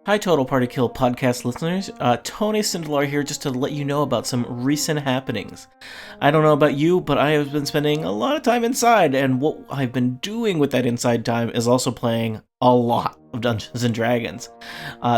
Hi, Total Party Kill podcast listeners. Tony Sindelar here just to let you know about some recent happenings. I don't know about you, but I have been spending a lot of time inside, and what I've been doing with that inside time is also playing a lot of Dungeons & Dragons.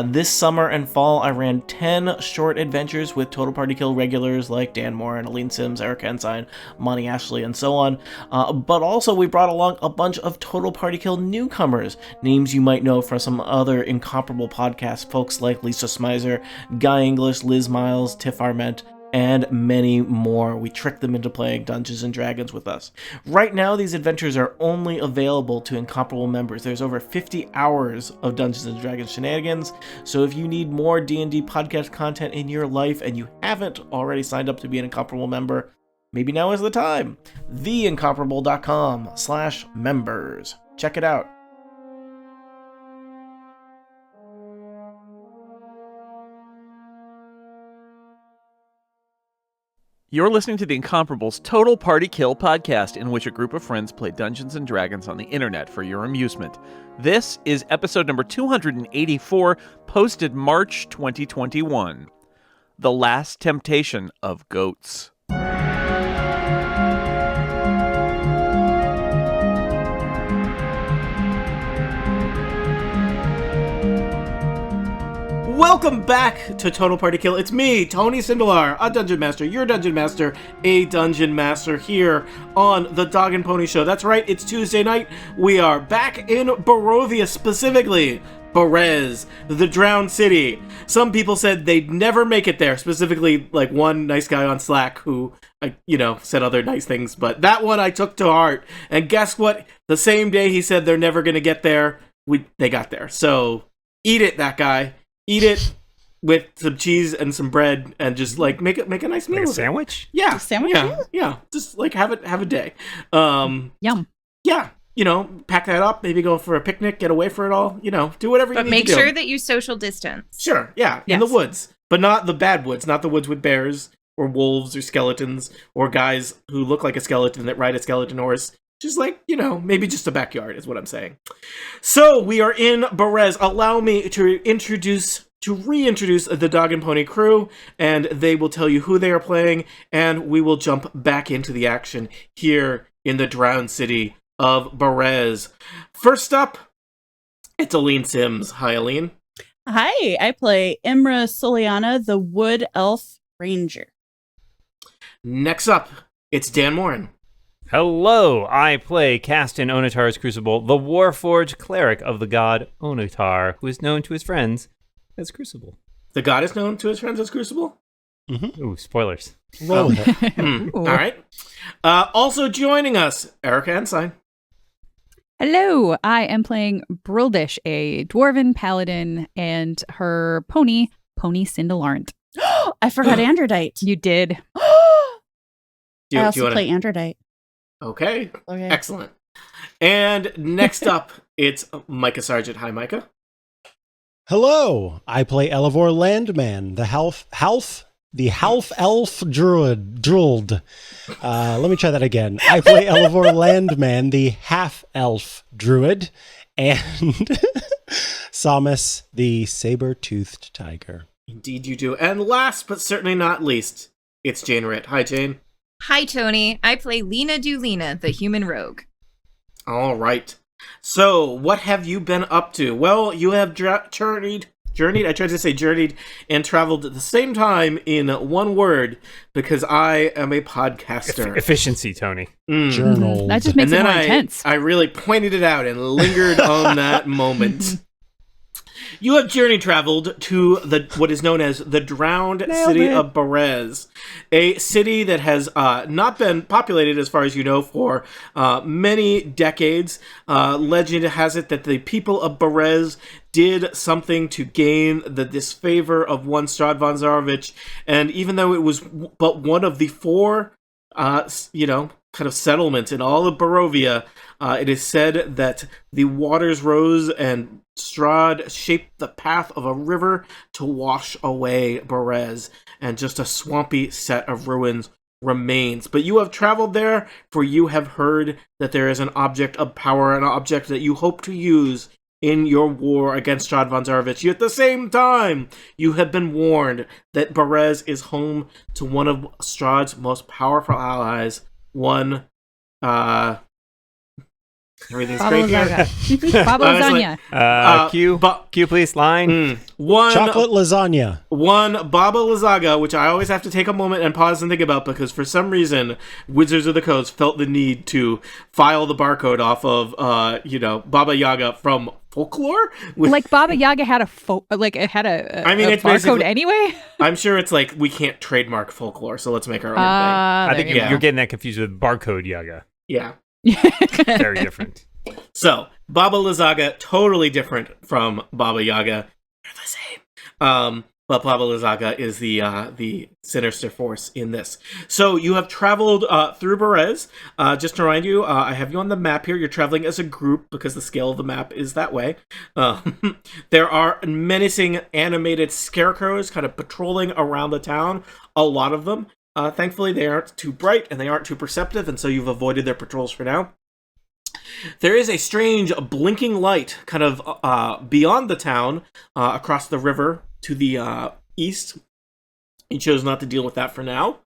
This summer and fall, I ran 10 short adventures with Total Party Kill regulars like Dan Moore and Aline Sims, Eric Ensign, Monty Ashley, and so on. But also, we brought along a bunch of Total Party Kill newcomers, names you might know from some other incomparable podcasts, folks like Lisa Smizer, Guy English, Liz Miles, Tiff Arment, and many more. We tricked them into playing Dungeons & Dragons with us. Right now, these adventures are only available to incomparable members. There's over 50 hours of Dungeons & Dragons shenanigans, so if you need more D&D podcast content in your life and you haven't already signed up to be an incomparable member, maybe now is the time. theincomparable.com/members. Check it out. You're listening to the Incomparables Total Party Kill podcast, in which a group of friends play Dungeons & Dragons on the internet for your amusement. This is episode number 284, posted March 2021. The Last Temptation of Goats. Welcome back to Total Party Kill. It's me, Tony Sindelar, a Dungeon Master, your Dungeon Master, a Dungeon Master here on the Dog and Pony Show. That's right, it's Tuesday night. We are back in Barovia, specifically Berez, the Drowned City. Some people said they'd never make it there, specifically like one nice guy on Slack who, said other nice things, but that one I took to heart. And guess what? The same day he said they're never going to get there, they got there. So eat it, that guy. Eat it with some cheese and some bread, and just like make a nice meal. Like a sandwich? Yeah, a sandwich. Yeah. Just like have a day. Yum. Yeah, pack that up. Maybe go for a picnic. Get away for it all. Do whatever you need to do. But make sure that you social distance. Sure. Yeah, in the woods, but not the bad woods. Not the woods with bears or wolves or skeletons or guys who look like a skeleton that ride a skeleton horse. Just like, maybe just a backyard is what I'm saying. So we are in Berez. Allow me to reintroduce the Dog and Pony crew, and they will tell you who they are playing, and we will jump back into the action here in the Drowned City of Berez. First up, it's Aline Sims. Hi, Aline. Hi, I play Imra Soliana, the Wood Elf Ranger. Next up, it's Dan Morin. Hello, I play Castan Onatar's Crucible, the Warforged cleric of the god Onatar, who is known to his friends as Crucible. The god is known to his friends as Crucible? Mm-hmm. Ooh, spoilers. Roll it. All right. Also joining us, Erica Ensign. Hello, I am playing Brildish, a dwarven paladin, and her pony Cindelarnt. I forgot Androdite. You did. I also play Androdite. Okay, excellent. And next up, it's Micah Sargent. Hi, Micah. Hello, I play Elavor Landman, the half elf druid. Let me try that again. I play Elavor Landman, the half elf druid, and Samus, the saber-toothed tiger. Indeed you do. And last but certainly not least, it's Jane Ritt. Hi, Jane. Hi, Tony. I play Lena Dulina, the human rogue. All right. So, what have you been up to? Well, you have journeyed, I tried to say journeyed, and traveled at the same time in one word, because I am a podcaster. Efficiency, Tony. Journal. That just makes it more intense. I really pointed it out and lingered on that moment. You have journey traveled to what is known as the Drowned City of Berez, a city that has not been populated, as far as you know, for many decades. Legend has it that the people of Berez did something to gain the disfavor of one Strahd von Zarovich, and even though it was but one of the four, kind of settlements in all of Barovia, it is said that the waters rose and Strahd shaped the path of a river to wash away Berez, and just a swampy set of ruins remains. But you have traveled there, for you have heard that there is an object of power, an object that you hope to use in your war against Strahd von Zarovich. At the same time, you have been warned that Berez is home to one of Strahd's most powerful allies, one, everything's Baba great here. Lazaga. Baba I was lasagna. Q, please, line. Chocolate lasagna. One Baba Lazaga, which I always have to take a moment and pause and think about because for some reason Wizards of the Coast felt the need to file the barcode off of Baba Yaga from folklore. Like Baba Yaga had a it's barcode basically- anyway. I'm sure it's like we can't trademark folklore, so let's make our own I think Yeah. you're getting that confused with barcode Yaga. thing. Yeah. Very different. So Baba Lazaga, totally different from Baba Yaga. They're the same. But Baba Lazaga is the sinister force in this. So you have traveled through Berez. Just to remind you, I have you on the map here. You're traveling as a group because the scale of the map is that way. There are menacing animated scarecrows kind of patrolling around the town. A lot of them. Thankfully, they aren't too bright and they aren't too perceptive, and so you've avoided their patrols for now. There is a strange blinking light kind of beyond the town, across the river to the east. You chose not to deal with that for now.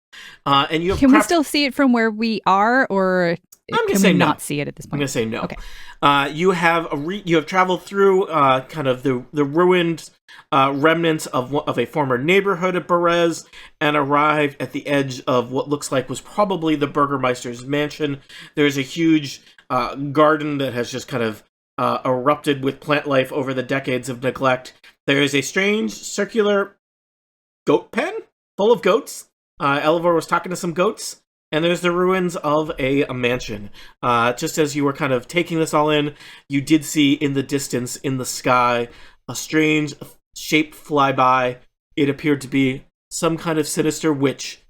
And you have Can we still see it from where we are, or I'm gonna can say we no. not see it at this I'm point? going to say no. Okay. You have traveled through kind of the ruined remnants of a former neighborhood at Berez and arrived at the edge of what looks like was probably the Burgermeister's mansion. There's a huge garden that has just kind of erupted with plant life over the decades of neglect. There is a strange circular goat pen full of goats. Elavor was talking to some goats. And there's the ruins of a mansion. Just as you were kind of taking this all in, you did see in the distance, in the sky, a strange shape fly by. It appeared to be some kind of sinister witch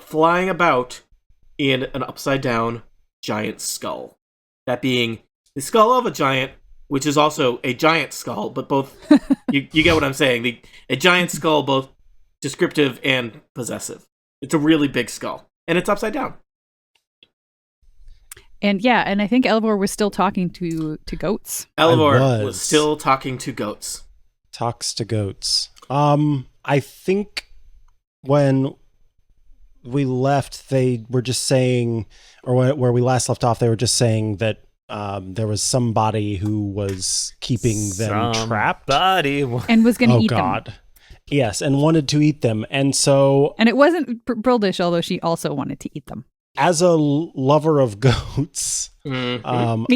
flying about in an upside-down giant skull. That being the skull of a giant, which is also a giant skull, but both, you get what I'm saying. A giant skull, both descriptive and possessive. It's a really big skull. And it's upside down. And I think Elavor was still talking to goats. Elavor was still talking to goats. Talks to goats. I think when we left, they were just saying, or where we last left off, they were just saying that there was somebody who was keeping them trapped. And was going to eat them. Yes, and wanted to eat them. And so... And it wasn't Brildish, although she also wanted to eat them. As a lover of goats... Me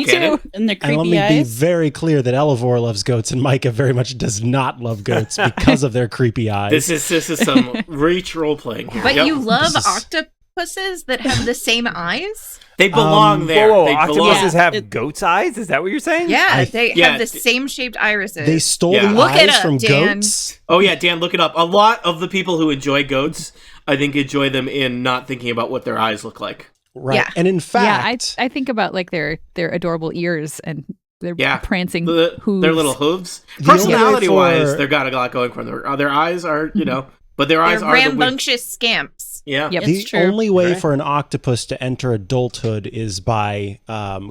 too. And the creepy and let me be eyes. very clear that Elavor loves goats and Micah very much does not love goats because of their creepy eyes. This is some reach role-playing here. But Yep. you love octopuses that have the same eyes? They belong there. Whoa, They octopuses belong. have goat's eyes? Is that what you're saying? Yeah, they yeah, have the same shaped irises. They stole Yeah. the Look it eyes up, from Dan. goats? Oh yeah, Dan, look it up. A lot of the people who enjoy goats, I think, enjoy them in not thinking about what their eyes look like. Right. Yeah. And in fact... I think about like their adorable ears and their prancing Their hooves. little hooves. The only way Personality-wise, for- they've got a lot going for them. Their eyes are, but their eyes They're are the rambunctious scamps. Yeah. Yep. The It's true. only way Right. for an octopus to enter adulthood is by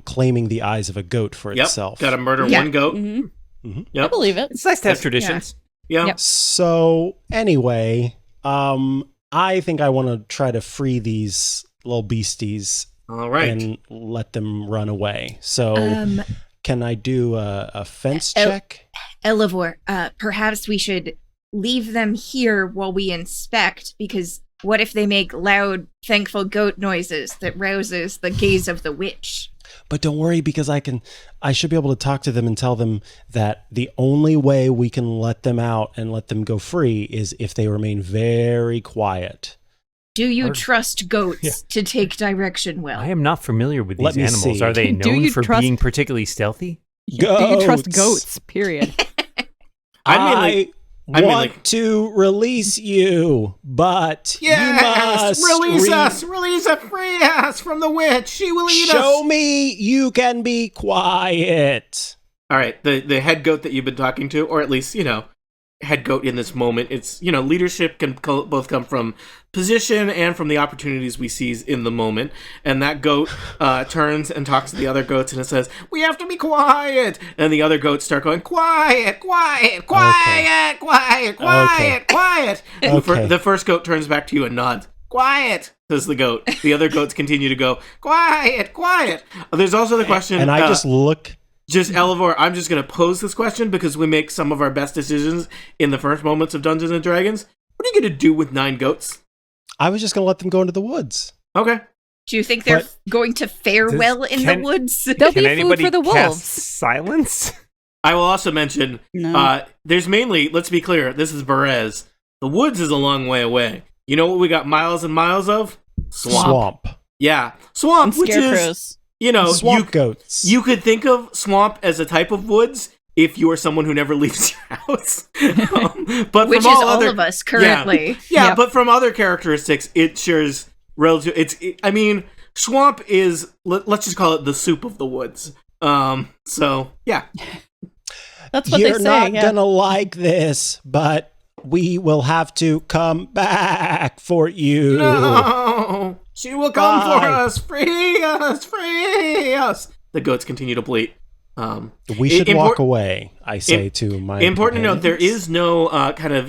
claiming the eyes of a goat for Yep. itself. Got to murder Yeah. one goat. Mhm. I Yep. believe it. It's nice to have traditions. Yeah. Yep. So anyway, I think I want to try to free these little beasties All right. and let them run away. So Um, can I do a fence Oh. check? Elavor, perhaps we should leave them here while we inspect, because what if they make loud, thankful goat noises that rouses the gaze of the witch? But don't worry, because I should be able to talk to them and tell them that the only way we can let them out and let them go free is if they remain very quiet. Do you Or- trust goats to take direction well? I am not familiar with Let these me animals. see. Are they Do known you for trust- being particularly stealthy? Do you trust Goats. goats? Period. I mean, want like- to release you, but you Yes! must Release us! Release us! Free us from the witch! She will eat Show us! me you can be quiet. All right, the head goat that you've been talking to, or at least, head goat in this moment. It's, leadership can both come from position and from the opportunities we seize in the moment. And that goat turns and talks to the other goats and it says, "We have to be quiet." And the other goats start going, "Quiet, quiet, quiet, quiet, quiet, quiet." And the first goat turns back to you and nods. "Quiet," says the goat. The other goats continue to go, "Quiet, quiet." There's also the question. And I just look. Just Elavor, I'm just going to pose this question because we make some of our best decisions in the first moments of Dungeons and Dragons. What are you going to do with 9 goats? I was just going to let them go into the woods. Okay. Do you think they're going to fare well in the woods? They'll be food for the cast wolves. silence? I will also mention, there's mainly, let's be clear, this is Berez. The woods is a long way away. You know what we got miles and miles of? Swamp. Yeah. Swamp, And which is... swamp goats. You could think of swamp as a type of woods if you are someone who never leaves your house. But Which from is all all other, of us currently. Yeah, Yep. but from other characteristics, it shares relative. Swamp is, let's just call it the soup of the woods. So yeah, That's what You're they say. not Yeah. gonna like this, but we will have to come back for you. no, she will come Bye. for us. Free us, free us. The goats continue to bleat. We should walk import- away, I say to my Important to note, there companions. is no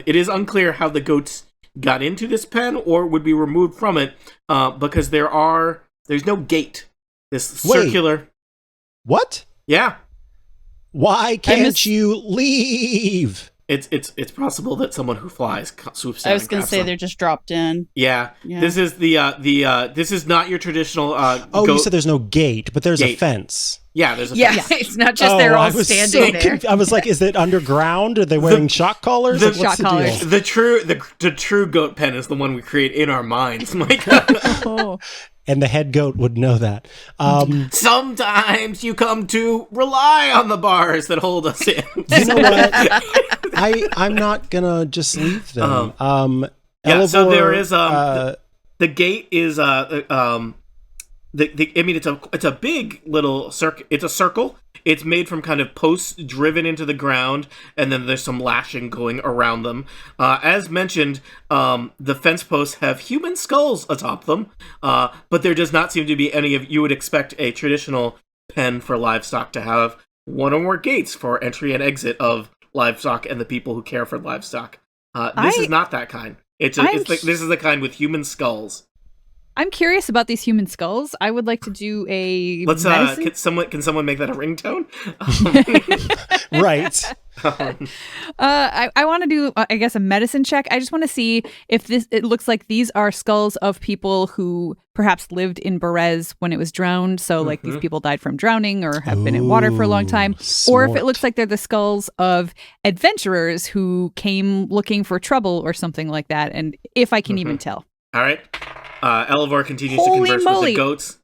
it is unclear how the goats got into this pen or would be removed from it because there's no gate. This Wait. circular. What? Yeah. Why can't you leave? It's possible that someone who flies swoops down. I was and going to grabs say them. they're just dropped in. Yeah. Yeah. This is this is not your traditional Oh, goat. you said there's no gate, but there's a Gate. fence. Yeah, there's a Yeah, fence. it's not just they're I all was standing there. I was like, is it underground? Are they wearing shock collars? the Like, what's shock collars. deal? The true goat pen is the one we create in our minds. My God. Oh. And the head goat would know that. Sometimes you come to rely on the bars that hold us in. You know what? I'm not gonna just leave them. Yeah, so Elavor, there is the gate is it's a big little circle. It's a circle. It's made from kind of posts driven into the ground, and then there's some lashing going around them. As mentioned, the fence posts have human skulls atop them, but there does not seem to be any of you would expect a traditional pen for livestock to have one or more gates for entry and exit of livestock and the people who care for livestock. This is not that kind. This is the kind with human skulls. I'm curious about these human skulls. I would like to do a Let's medicine. can someone make that a ringtone? right. I want to do, I guess, a medicine check. I just want to see if it looks like these are skulls of people who perhaps lived in Berez when it was drowned. So, like, these people died from drowning or have been in water for a long time. Or if it Smart. looks like they're the skulls of adventurers who came looking for trouble or something like that. And if I can even tell. All right. Elavor continues to Holy converse moly. with the goats.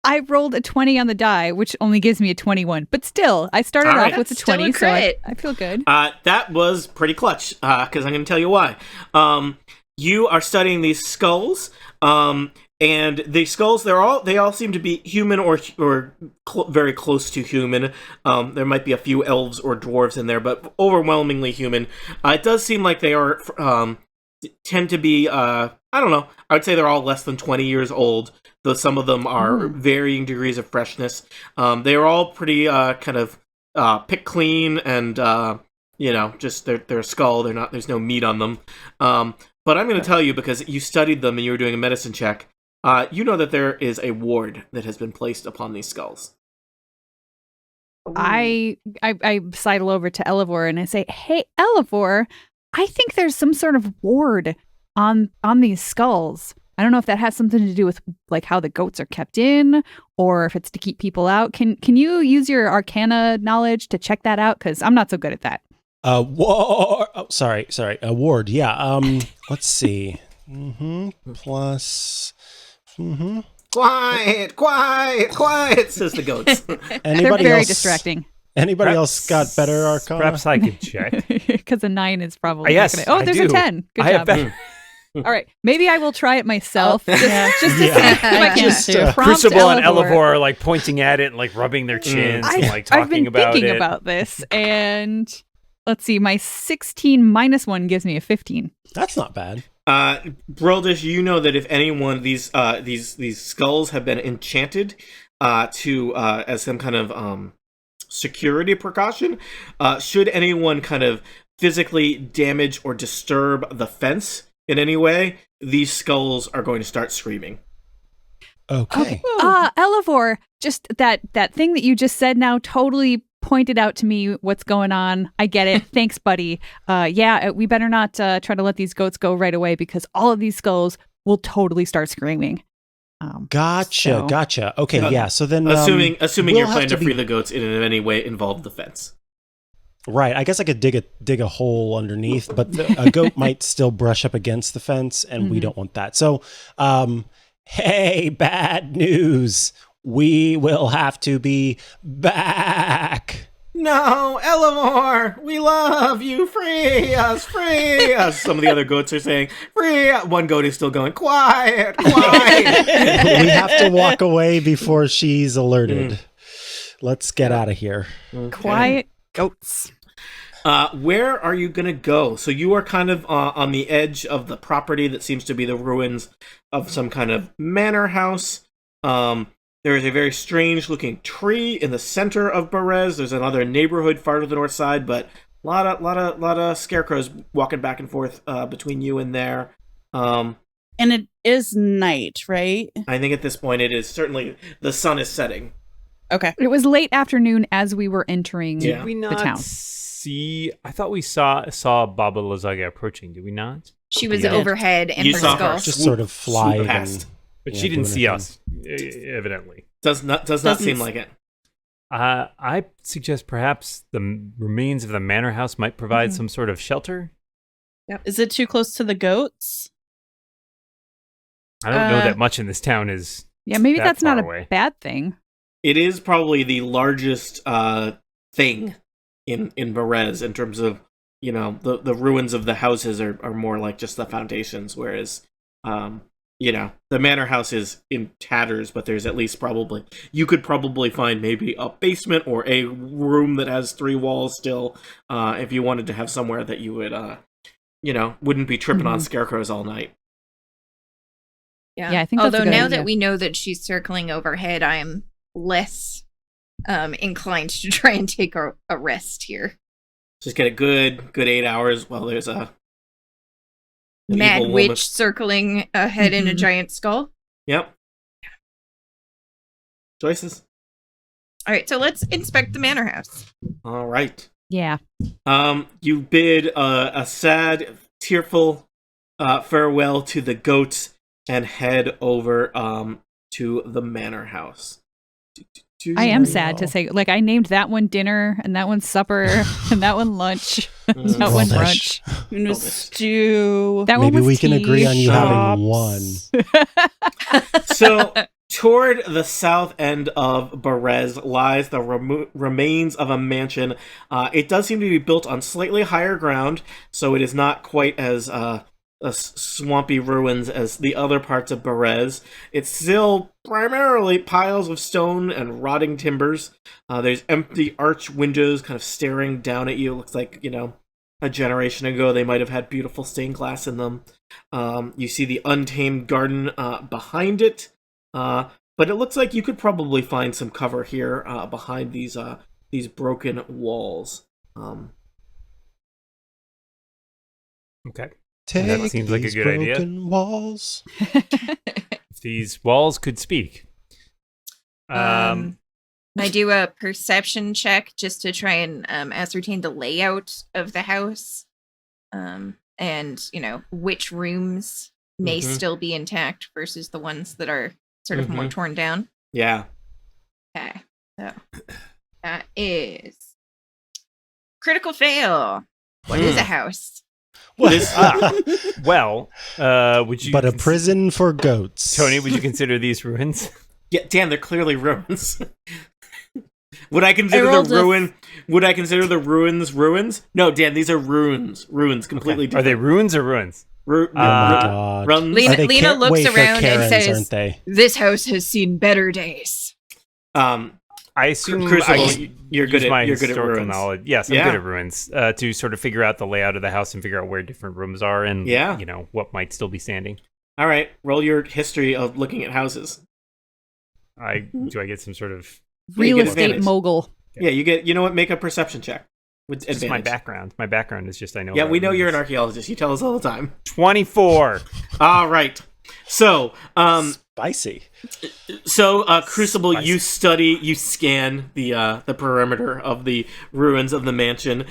I rolled a 20 on the die, which only gives me a 21. But still, I started All right. off with a That's still a 20, so crit. I feel good. That was pretty clutch, because I'm going to tell you why. You are studying these skulls, and the skulls, they all seem to be human or very close to human. There might be a few elves or dwarves in there, but overwhelmingly human. It does seem like they are tend to be, I don't know, I would say they're all less than 20 years old, though some of them are varying degrees of freshness. They are all pretty kind of picked clean and, just their skull, there's no meat on them. But I'm going to tell you, because you studied them and you were doing a medicine check, you know that there is a ward that has been placed upon these skulls. I sidle over to Elavor and I say, "Hey, Elavor, I think there's some sort of ward on these skulls. I don't know if that has something to do with like how the goats are kept in, or if it's to keep people out. Can you use your Arcana knowledge to check that out? Because I'm not so good at that." Sorry. A ward. Yeah. Let's see. Plus. Quiet, says the goats. Anybody They're very else? distracting. Anybody else got better Arcana? Perhaps I could check. Because a 9 is probably Yes, not gonna... Oh, I there's do. a 10. Good I job. have better. All right, maybe I will try it myself. Just to see Yeah. if I can Just, prompt Crucible and Elavor. Elavor are like pointing at it and like rubbing their chins and like I've talking been about thinking it. about this, and Let's see. My 16 minus 1 gives me a 15. That's not bad. Brildish, you know that if anyone these skulls have been enchanted to as some kind of security precaution, should anyone kind of physically damage or disturb the fence in any way, these skulls are going to start screaming. Okay. Elavor, just that thing that you just said now totally pointed out to me what's going on. I get it. Thanks, buddy. We better not try to let these goats go right away because all of these skulls will totally start screaming. Gotcha. Okay, yeah. So then, assuming we'll your have plan to be- free the goats in any way involved the fence. Right. I guess I could dig a hole underneath, but a goat might still brush up against the fence, and we don't want that. So, hey, bad news. We will have to be back. No, Elavor, we love you. Free us, free us. Some of the other goats are saying, free us. One goat is still going, quiet. We have to walk away before she's alerted. Let's get out of here. Okay. Quiet goats. Where are you going to go? So you are kind of on the edge of the property that seems to be the ruins of some kind of manor house. There is a very strange-looking tree in the center of Berez. There's another neighborhood far to the north side, but a lot of scarecrows walking back and forth between you and there. And it is night, right? I think at this point it is certainly the sun is setting. Okay. It was late afternoon as we were entering Yeah. Did we the not town. see? I thought we saw Baba Lazaga approaching. Did we not? She was Yeah. overhead and You her saw skull. her Just sort of fly swoop past. But Yeah, she didn't doing see her us, evidently. Does not seem like it. I suggest perhaps the remains of the manor house might provide some sort of shelter. Is it too close to the goats? I don't know that much in this town is. Yeah, maybe that that's not far a away. bad thing. It is probably the largest thing in Berez in terms of, you know, the ruins of the houses are more like just the foundations, whereas you know, the manor house is in tatters, but there's at least you could probably find maybe a basement or a room that has 3 walls still, if you wanted to have somewhere that you would, you know, wouldn't be tripping on scarecrows all night. Yeah, I think that's a Although good now idea. that we know that she's circling overhead, I am less inclined to try and take a rest here. Just get a good 8 hours while there's an Mad evil witch woman. circling ahead in a giant skull. Yep. Choices. All right, so let's inspect the manor house. All right. Yeah. You bid a sad, tearful farewell to the goats and head over to the manor house. I am sad to say, like, I named that one dinner, and that one supper, and that one lunch, and that one brunch. And a stew. That one Maybe was we can tea. agree on you having Shops. one. So, toward the south end of Berez lies the remains of a mansion. It does seem to be built on slightly higher ground, so it is not quite as swampy ruins as the other parts of Berez. It's still primarily piles of stone and rotting timbers. There's empty arch windows kind of staring down at you. It looks like, you know, a generation ago they might have had beautiful stained glass in them. You see the untamed garden behind it. But it looks like you could probably find some cover here behind these broken walls. Okay. Take That seems like a these good idea. broken walls. If these walls could speak. I do a perception check just to try and ascertain the layout of the house, and you know which rooms may still be intact versus the ones that are sort of more torn down. Yeah. Okay, so that is critical fail. What is a house? Well, would you? But a prison for goats. Tony, would you consider these ruins? Yeah, Dan, they're clearly ruins. Would I consider rolled the ruin? Would I consider the ruins ruins? No, Dan, these are ruins. Ruins, completely Are different. they ruins or ruins? Oh my god. runs. Lena- Are they Lena looks wait, they're around and Karens, says- aren't they? This house has seen better days. Um, I assume Crucible, I you're good use my you're good at historical ruins. knowledge. Yes, I'm Yeah. good at ruins to sort of figure out the layout of the house and figure out where different rooms are and Yeah. what might still be standing. All right, roll your history of looking at houses. Do I get some sort of Real get estate advantage. mogul. Yeah, you get. You know what? Make a perception check with just advantage. my background? My background is just I know. Yeah, about we know you're an ruins. archaeologist. You tell us all the time. 24. All right. So, Spicy. Crucible, Spicy. you study, you scan the perimeter of the ruins of the mansion.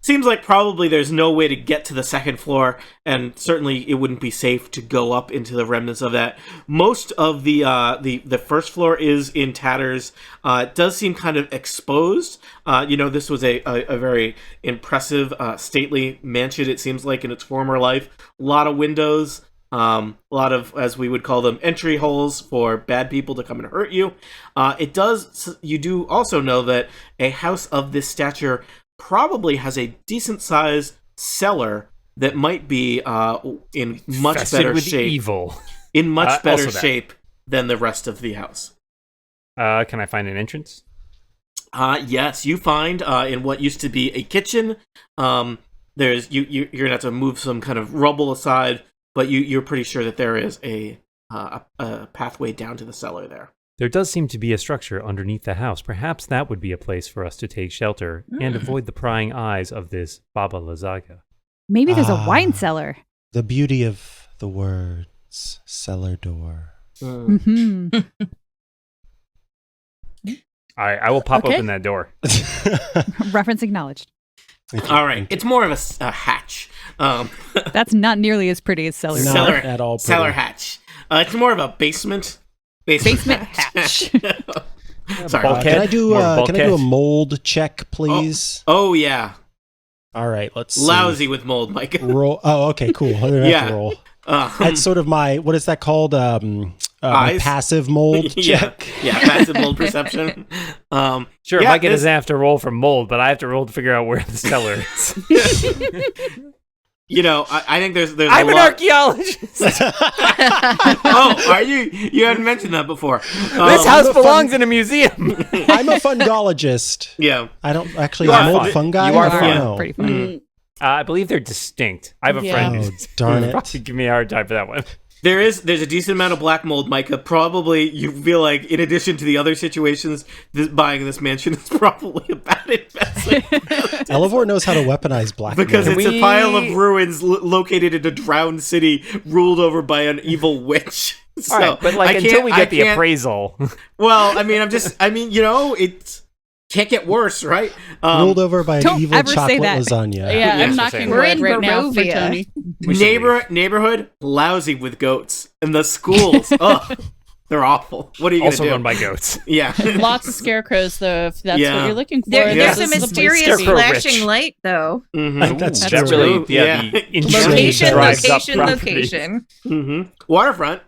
Seems like probably there's no way to get to the second floor, and certainly it wouldn't be safe to go up into the remnants of that. Most of the first floor is in tatters. It does seem kind of exposed. This was a very impressive, stately mansion. It seems like in its former life, a lot of windows. A lot of, as we would call them, entry holes for bad people to come and hurt you. You do also know that a house of this stature probably has a decent sized cellar that might be in much Infested better with shape. evil. In much better also that. shape than the rest of the house. Can I find an entrance? Yes, you find in what used to be a kitchen. There's you're gonna have to move some kind of rubble aside, but you're pretty sure that there is a pathway down to the cellar there. There does seem to be a structure underneath the house. Perhaps that would be a place for us to take shelter and avoid the prying eyes of this Baba Lazaga. Maybe there's a Ah. wine cellar. The beauty of the words, cellar door. Hmm I will pop Okay. open that door. Reference acknowledged. All right, it's more of a hatch. That's not nearly as pretty as cellar. Not cellar at all pretty. cellar hatch. It's more of a basement. Basement hatch. Sorry. Bulkhead? Can I do More can I do a bulkhead? mold check, please? Oh yeah, All right, let's see. lousy with mold, Mike. Roll. Oh, okay, cool. I don't have Yeah. to roll. That's sort of my what is that called? My Eyes? passive mold yeah, check. yeah, passive mold perception. Sure, Yeah, Micah this- doesn't have to roll for mold, but I have to roll to figure out where the cellar is. I think there's I'm a an lot. archaeologist. Oh, are you? You hadn't mentioned that before. This house belongs in a museum. I'm a fungologist. Yeah. I don't actually You are mold fun. fungi. You are I don't fun. know. Pretty fun. Mm, I believe they're distinct. I have a Yeah. friend Oh, who's darn probably it. give me a hard time for that one. There's a decent amount of black mold, Micah. Probably you feel like, in addition to the other situations, buying this mansion is probably a bad investment Elavor knows how to weaponize black because mold. it's a pile of ruins located in a drowned city, ruled over by an evil witch. So, All right, but I until can't- we I get the can't- appraisal, Well, it can't get worse, right? ruled over by an Don't evil ever say chocolate that. lasagna. yeah, Yeah, I'm so knocking same. We're wood in right now for Barovia. Tony. we should leave. neighborhood lousy with goats, and the schools, ugh, they're awful. What are you Also gonna do? run by goats. Yeah. Lots of scarecrows, though, if that's Yeah. what you're looking for. There's Yeah. a This is the place- mysterious Scarecrow flashing rich. light, though. Mhm. That's Ooh, true. that really, Yeah. the intrigue Location, drives up location, properties. location. Mm-hmm. Waterfront.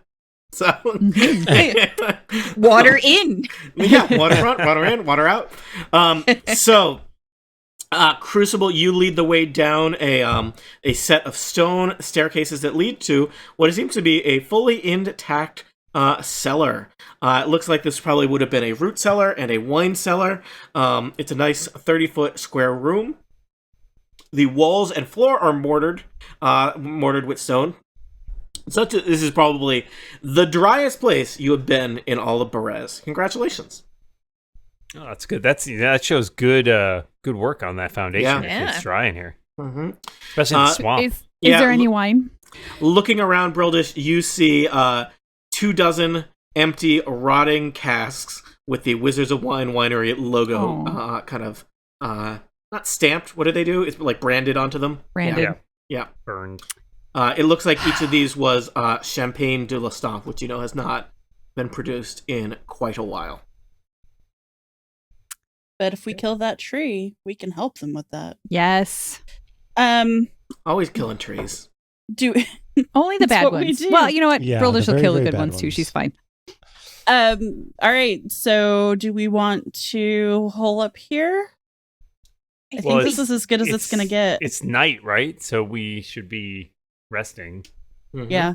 So, Water in. yeah, waterfront, water in, water out. Crucible, you lead the way down a set of stone staircases that lead to what seems to be a fully intact cellar. It looks like this probably would have been a root cellar and a wine cellar. It's a nice 30-foot square room. The walls and floor are mortared with stone. This is probably the driest place you have been in all of Berez. Congratulations. Oh, that's good. That shows good good work on that foundation. Yeah. If it's dry in here, Mm-hmm. especially in the swamp. Is Yeah, there any wine? Looking around, Brildish, you see 24 empty, rotting casks with the Wizards of Wine Winery logo not stamped. What do they do? It's like branded onto them. Branded. Yeah. Burned. It looks like each of these was Champagne de l'Estampes, which has not been produced in quite a while. But if we kill that tree, we can help them with that. Yes. Always killing trees. Do Only the That's bad what we ones. do. Well, you know what? Yeah, Brildish the will very, kill the very good bad ones too. ones. She's fine. all right. So do we want to hole up here? I Well, think this is as good as it's gonna get. It's night, right? So we should be resting. Mhm. Yeah.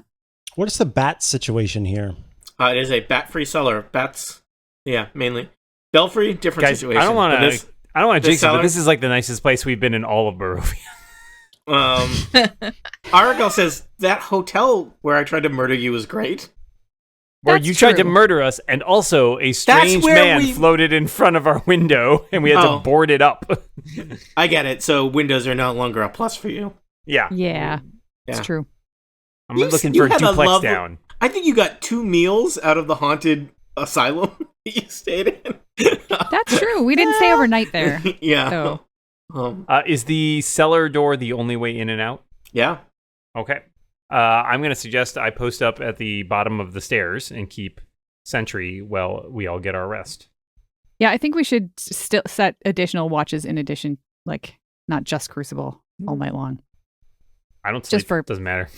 What is the bat situation here? It is a bat-free cellar. Bats, yeah, mainly. Belfry, different Guys, situation. I don't want But to. I don't want to this jinx it, but cellar? this is like the nicest place we've been in all of Barovia. Aragal says that hotel where I tried to murder you was great. Where That's you tried to true. murder us, and also a strange where man we- floated in front of our window, and we had Oh. to board it up. I get it. So windows are no longer a plus for you. Yeah, Yeah, it's Yeah. true. I'm You- looking you for a had a duplex lovely- down. I think you got 2 meals out of the haunted asylum that you stayed in. That's true. We didn't stay overnight there. Yeah. So. Is the cellar door the only way in and out? Yeah. Okay. I'm going to suggest I post up at the bottom of the stairs and keep sentry while we all get our rest. Yeah, I think we should still set additional watches in addition, like not just Crucible all night long. I don't sleep. Just for- Doesn't matter.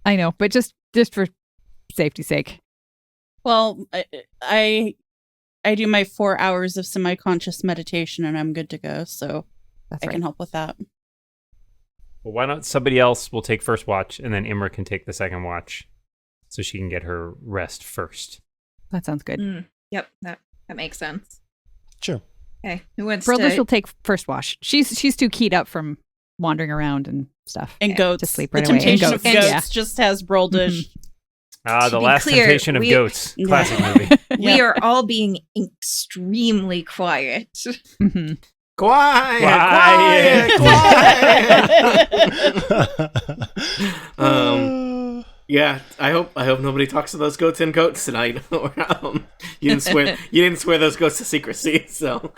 I know, but just for safety's sake. Well, I do my 4 hours of semi-conscious meditation and I'm good to go. So That's I right. can help with that. Well, why not somebody else will take first watch, and then Imra can take the second watch, so she can get her rest first. That sounds good. Yep, that makes sense. Sure. Okay, who wants Brodlish to? will take first watch. She's too keyed up from wandering around and stuff. And Yeah, goats. to sleep The right away. And Temptation of goats, Goats yeah. just has Broldish. Ah, To the be last clear, temptation of we- goats. Yeah. Classic movie. We are all being extremely quiet. Mhm. Quiet. Yeah, I hope nobody talks to those goats and goats tonight. You didn't swear those goats to secrecy, so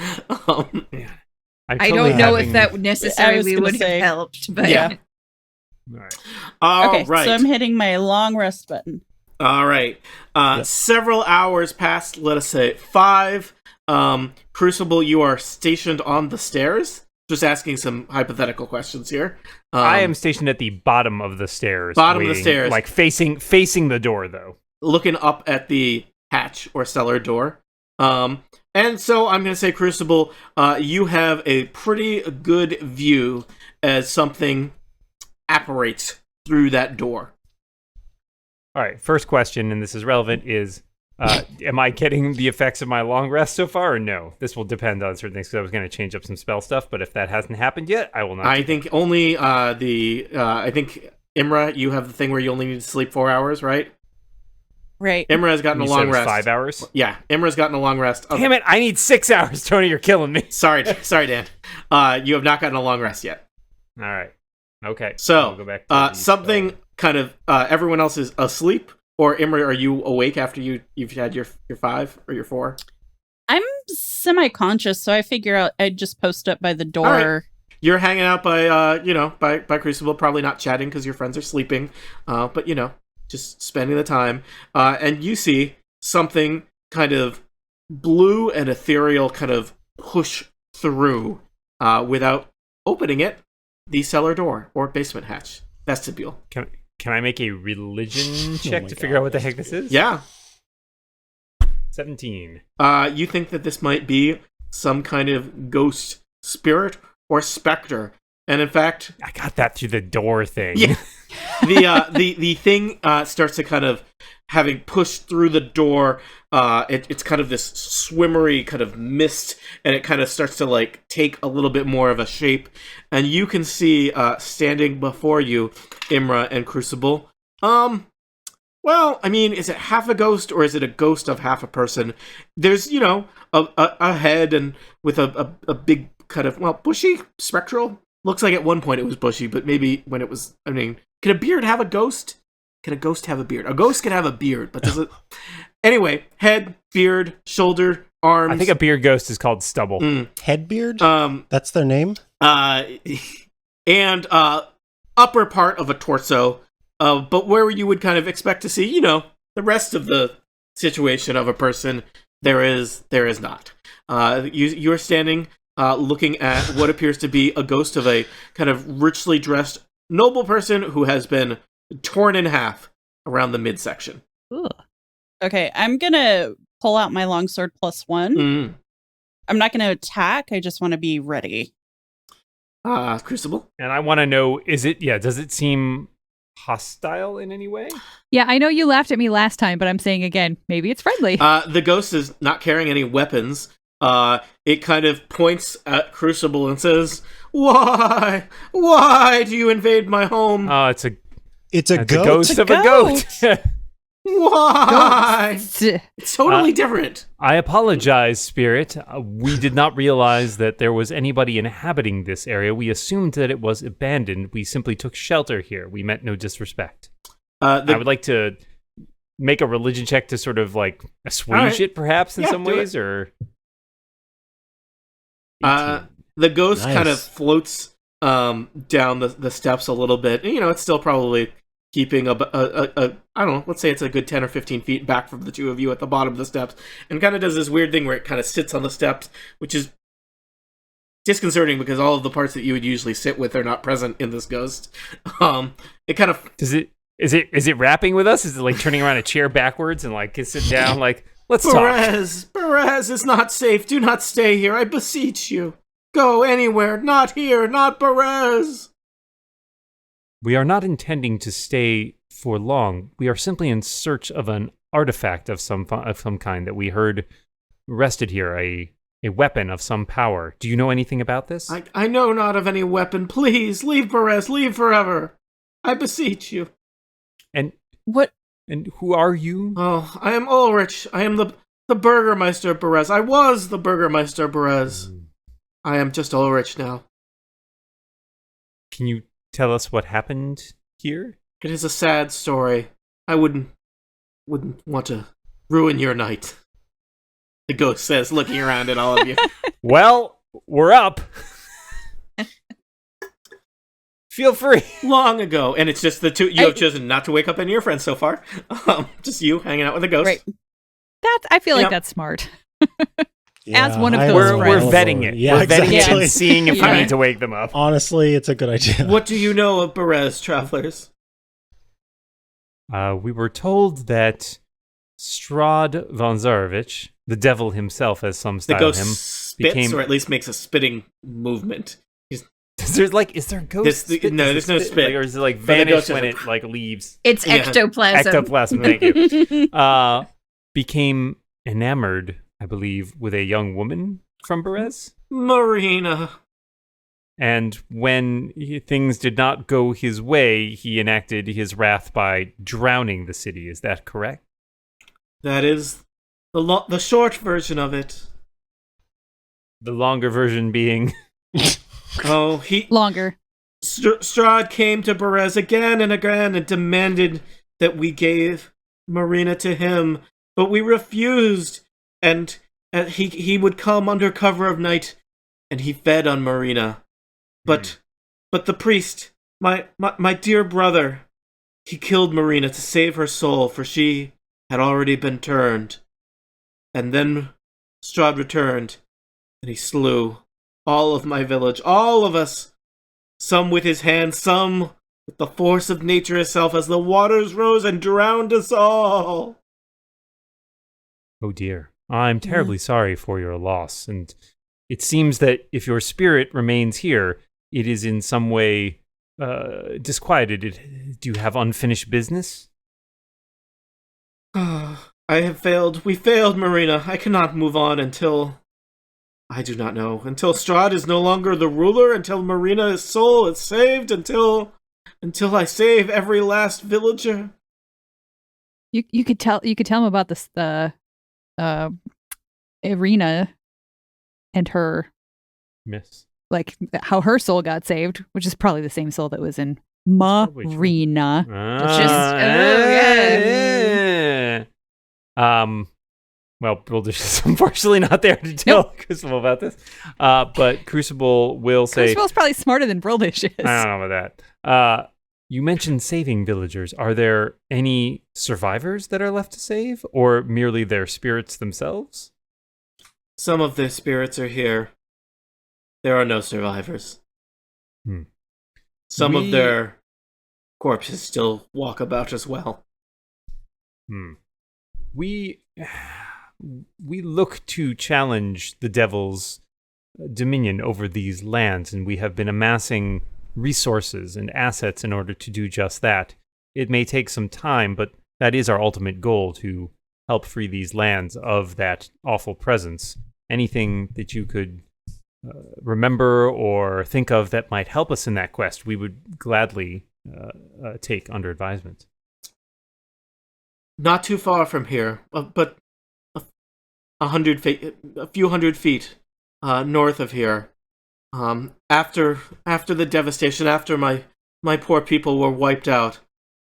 I don't know if that necessarily gonna would say. have helped, but Yeah. All right. all Okay, right. so I'm hitting my long rest button. All right. Several hours passed, let us say 5. Crucible, you are stationed on the stairs. Just asking some hypothetical questions here. I am stationed at the bottom of the stairs. Bottom of the waiting, stairs. like facing the door, though. looking up at the hatch or cellar door. And so I'm going to say, Crucible, you have a pretty good view as something apparates through that door. All right. First question, and this is relevant, is am I getting the effects of my long rest so far, or no? This will depend on certain things, because I was going to change up some spell stuff, but if that hasn't happened yet, I will not. I think only I think, Imra, you have the thing where you only need to sleep 4 hours, right? Right. Imra has gotten You a said it long was rest. 5 hours? Yeah, Imra's gotten a long rest. Okay. Damn it, I need 6 hours, Tony. You're killing me. Sorry, Dan. You have not gotten a long rest yet. All right. Okay. So, I'll go back to the something kind of everyone else is asleep, or Imra, are you awake after you've had your 5 or your 4? I'm semi-conscious, so I figure out I'd just post up by the door. All right. You're hanging out by by Crucible, probably not chatting because your friends are sleeping, but just spending the time. And you see something kind of blue and ethereal kind of push through without opening it, the cellar door or basement hatch vestibule. Can I make a religion check my to God, figure out what the heck this is? Yeah. 17. You think that this might be some kind of ghost spirit or specter. And in fact, I got that through the door thing. yeah, the thing starts to kind of, having pushed through the door, it's kind of this swimmery kind of mist, and it kind of starts to like take a little bit more of a shape, and you can see standing before you, Imra and Crucible. Well, I mean, is it half a ghost or is it a ghost of half a person? There's a head and with a big kind of bushy spectral. Looks like at one point it was bushy, but maybe when it was, I mean, can a beard have a ghost? Can a ghost have a beard? A ghost can have a beard, but does it? Anyway, head, beard, shoulder, arms. I think a beard ghost is called stubble. Headbeard? That's their name? And upper part of a torso, but where you would kind of expect to see, the rest of the situation of a person, there is not. You're standing, looking at what appears to be a ghost of a kind of richly dressed noble person who has been torn in half around the midsection. Okay, I'm gonna pull out my longsword +1. I'm not gonna attack. I just want to be ready. Crucible. And I want to know, does it seem hostile in any way? Yeah, I know you laughed at me last time, but I'm saying again, maybe it's friendly. The ghost is not carrying any weapons. It kind of points at Crucible and says, "Why? Why do you invade my home? Oh, it's a goat. ghost of a goat. Why? Ghost. It's totally different." I apologize, Spirit. We did not realize that there was anybody inhabiting this area. We assumed that it was abandoned. We simply took shelter here. We meant no disrespect. I would like to make a religion check to sort of like assuage it, perhaps, in some ways, or... The ghost Nice. kind of floats down the steps a little bit. You know, it's still probably keeping a I don't know, let's say it's a good 10 or 15 feet back from the two of you at the bottom of the steps, and kind of does this weird thing where it kind of sits on the steps, which is disconcerting because all of the parts that you would usually sit with are not present in this ghost. It kind of... Is it rapping with us? Is it like turning around a chair backwards and like sit down like, let's talk? Perez is not safe. Do not stay here. I beseech you. Go anywhere. Not here. Not Perez. We are not intending to stay for long. We are simply in search of an artifact of some kind that we heard rested here, a weapon of some power. Do you know anything about this? I know not of any weapon. Please, leave Perez. Leave forever. I beseech you. And What? And who are you? Oh, I am Ulrich. I am the Burgermeister Perez. I was the Burgermeister Perez. I am just Ulrich now. Can you tell us what happened here? It is a sad story. I wouldn't want to ruin your night. The ghost says, looking around at all of you. Well, we're up. Feel free. Long ago, and it's just the two. You have chosen not to wake up any of your friends so far. Just you hanging out with a ghost. Right. I feel like Yep. that's smart. Yeah, As one of I those love We're friends. vetting it. Yeah, we're vetting exactly. it and seeing if we Yeah. need to wake them up. Honestly, it's a good idea. What do you know of Perez, travelers? We were told that Strahd von Zarovich, the devil himself, as some The style ghost him, spits, became- or at least makes a spitting movement. is there ghost spit? No, Does there's no it spit. or is it like But the ghost vanish when is- it like leaves? It's Yeah. ectoplasm. Ectoplasm, thank you. Became enamored, I believe, with a young woman from Perez. Marina. And when things did not go his way, he enacted his wrath by drowning the city. Is that correct? That is the short version of it. The longer version being... Oh, he Longer. Strahd came to Perez again and again and demanded that we gave Marina to him, but we refused. And he would come under cover of night, and he fed on Marina. But the priest, my dear brother, he killed Marina to save her soul, for she had already been turned. And then Strahd returned, and he slew all of my village, all of us, some with his hand, some with the force of nature itself, as the waters rose and drowned us all. Oh dear. I'm terribly sorry for your loss, and it seems that if your spirit remains here, it is in some way disquieted. Do you have unfinished business? I have failed. We failed, Marina. I cannot move on until... I do not know. Until Strahd is no longer the ruler, until Marina's soul is saved, until I save every last villager. You could tell him about this Irina and her, Miss. like how her soul got saved, which is probably the same soul that was in probably true. Marina. Well, Brildish is unfortunately not there to tell Crucible about this. But Crucible will say... Crucible's probably smarter than Brildish is. I don't know about that. You mentioned saving villagers. Are there any survivors that are left to save, or merely their spirits themselves? Some of their spirits are here. There are no survivors. Some of their corpses still walk about as well. We look to challenge the devil's dominion over these lands, and we have been amassing resources and assets in order to do just that. It may take some time, but that is our ultimate goal, to help free these lands of that awful presence. anything that you could remember or think of that might help us in that quest, we would gladly take under advisement. Not too far from here, but a few hundred feet north of here. After the devastation, after my poor people were wiped out,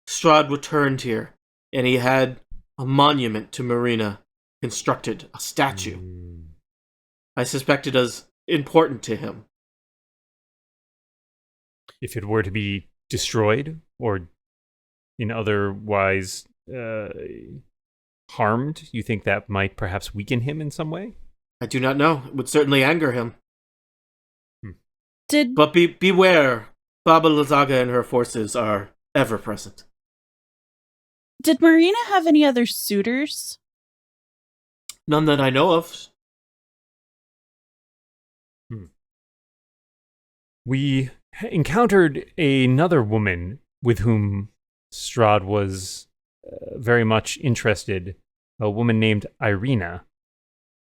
Strahd returned here, and he had a monument to Marina constructed, a statue. I suspect it is important to him. If it were to be destroyed or in otherwise harmed, you think that might perhaps weaken him in some way? I do not know. It would certainly anger him. Did But beware, Baba Lazaga and her forces are ever present. Did Marina have any other suitors? None that I know of. We encountered another woman with whom Strahd was very much interested, a woman named Irina,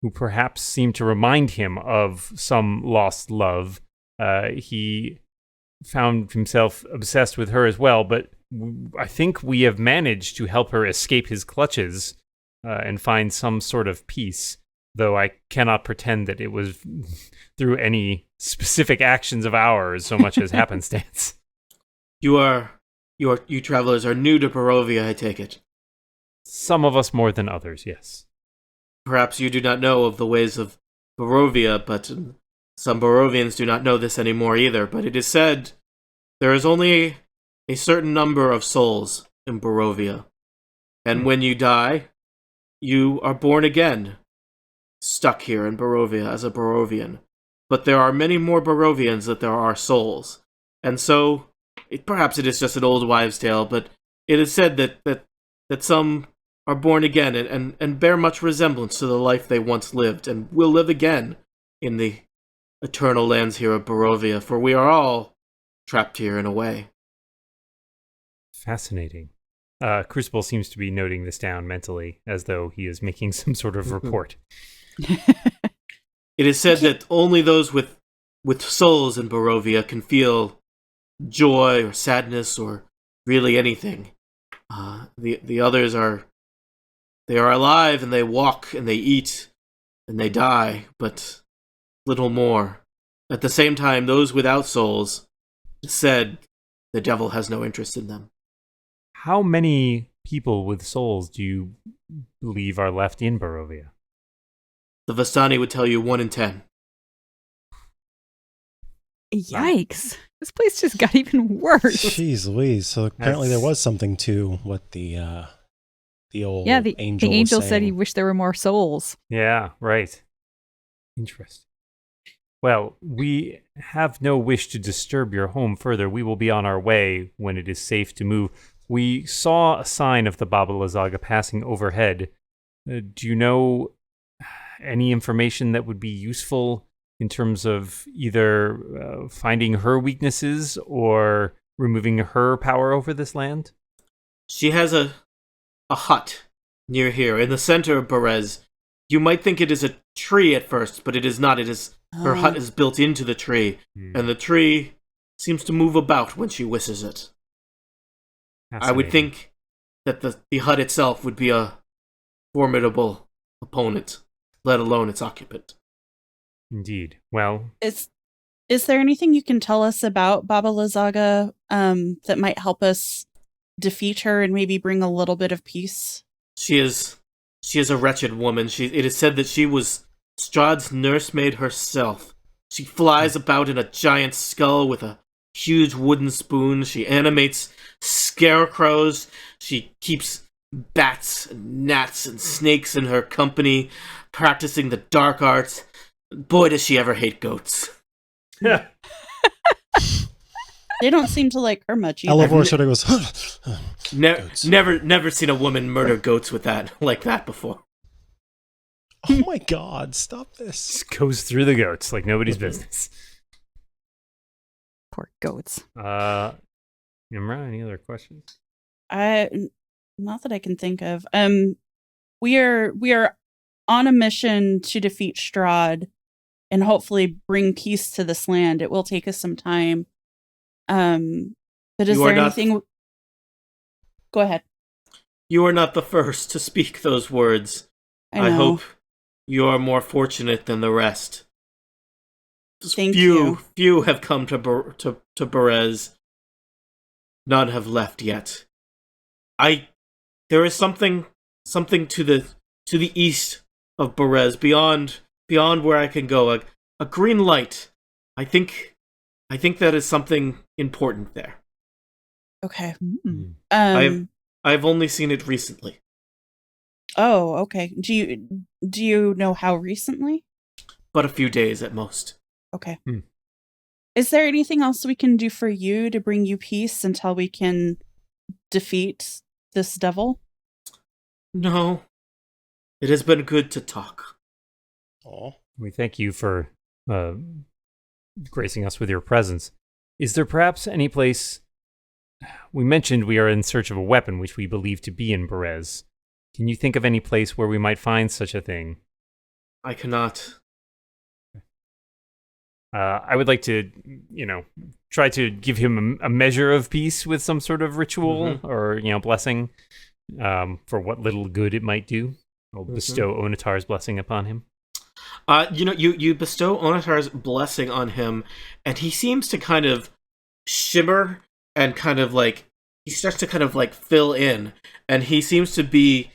who perhaps seemed to remind him of some lost love. He found himself obsessed with her as well, but I think we have managed to help her escape his clutches and find some sort of peace, though I cannot pretend that it was through any specific actions of ours so much as happenstance. You travelers are new to Barovia, I take it. Some of us more than others, yes. Perhaps you do not know of the ways of Barovia, but some Barovians do not know this anymore either. But it is said there is only a certain number of souls in Barovia. And when you die, you are born again, stuck here in Barovia as a Barovian. But there are many more Barovians than there are souls. And so, perhaps it is just an old wives' tale, but it is said that some are born again and bear much resemblance to the life they once lived, and will live again in the eternal lands here of Barovia, for we are all trapped here in a way. Fascinating. Crucible seems to be noting this down mentally, as though he is making some sort of report. It is said that only those with souls in Barovia can feel joy or sadness or really anything. The others are alive and they walk and they eat and they die, but little more. At the same time, those without souls said the devil has no interest in them. How many people with souls do you believe are left in Barovia? The Vistani would tell you 1 in 10. Yikes. This place just got even worse. Jeez Louise. So apparently there was something to what the old angel the angel was said he saying. wished there were more souls. Yeah, right. Interesting. Well, we have no wish to disturb your home further. We will be on our way when it is safe to move. We saw a sign of the Baba Lazaga passing overhead. Do you know any information that would be useful in terms of either finding her weaknesses or removing her power over this land? She has a hut near here in the center of Berez. You might think it is a tree at first, but it is not. It is her hut is built into the tree, and the tree seems to move about when she wishes it. I would think that the hut itself would be a formidable opponent, let alone its occupant. Indeed. Well, Is there anything you can tell us about Baba Lazaga that might help us defeat her and maybe bring a little bit of peace? She is a wretched woman. It is said that she was Strahd's nursemaid herself. She flies about in a giant skull with a huge wooden spoon. She animates scarecrows. She keeps bats and gnats and snakes in her company, practicing the dark arts. Boy, does she ever hate goats. They don't seem to like her much either. Elavor sort of goes, goats. Never seen a woman murder goats with that like that before. Oh my god, stop this. just goes through the goats like nobody's business. Poor goats. Imra, any other questions? Not that I can think of. We are on a mission to defeat Strahd and hopefully bring peace to this land. It will take us some time. But is there anything... Go ahead. You are not the first to speak those words. I hope you are more fortunate than the rest. Thank you. Few have come to Berez. None have left yet. There is something to the east of Berez, beyond where I can go. A green light. I think that is something important there. Okay. I've only seen it recently. Oh, okay. Do you know how recently? But a few days at most. Okay. Is there anything else we can do for you to bring you peace until we can defeat this devil? No. It has been good to talk. Oh. We thank you for gracing us with your presence. Is there perhaps any place... We mentioned we are in search of a weapon, which we believe to be in Berez. Can you think of any place where we might find such a thing? I cannot. I would like to, try to give him a measure of peace with some sort of ritual or, blessing for what little good it might do. I'll bestow Onatar's blessing upon him. You bestow Onatar's blessing on him, and he seems to kind of shimmer and kind of like, he starts to kind of like fill in, and he seems to be,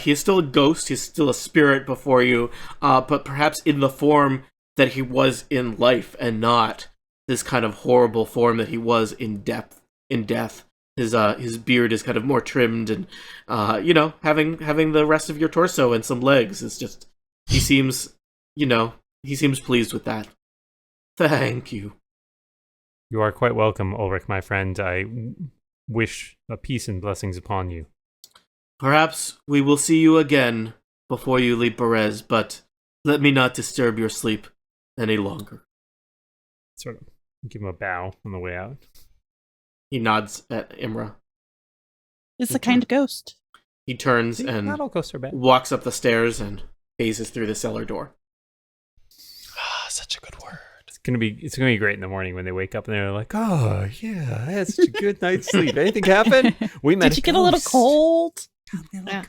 he is still a ghost, he's still a spirit before you, but perhaps in the form that he was in life, and not this kind of horrible form that he was in death. His beard is kind of more trimmed, and having the rest of your torso and some legs. It's just, he seems pleased with that. Thank you. You are quite welcome, Ulrich, my friend. I wish a peace and blessings upon you. Perhaps we will see you again before you leave Berez, but let me not disturb your sleep any longer. Sort of give him a bow on the way out. He nods at Imra. It's a kind ghost. He turns and not all ghosts are bad. Walks up the stairs and phases through the cellar door. Ah, such a good word. It's gonna be great in the morning when they wake up and they're like, "Oh yeah, I had such a good night's sleep. Anything happen? We met. Did you get a little cold? Yeah.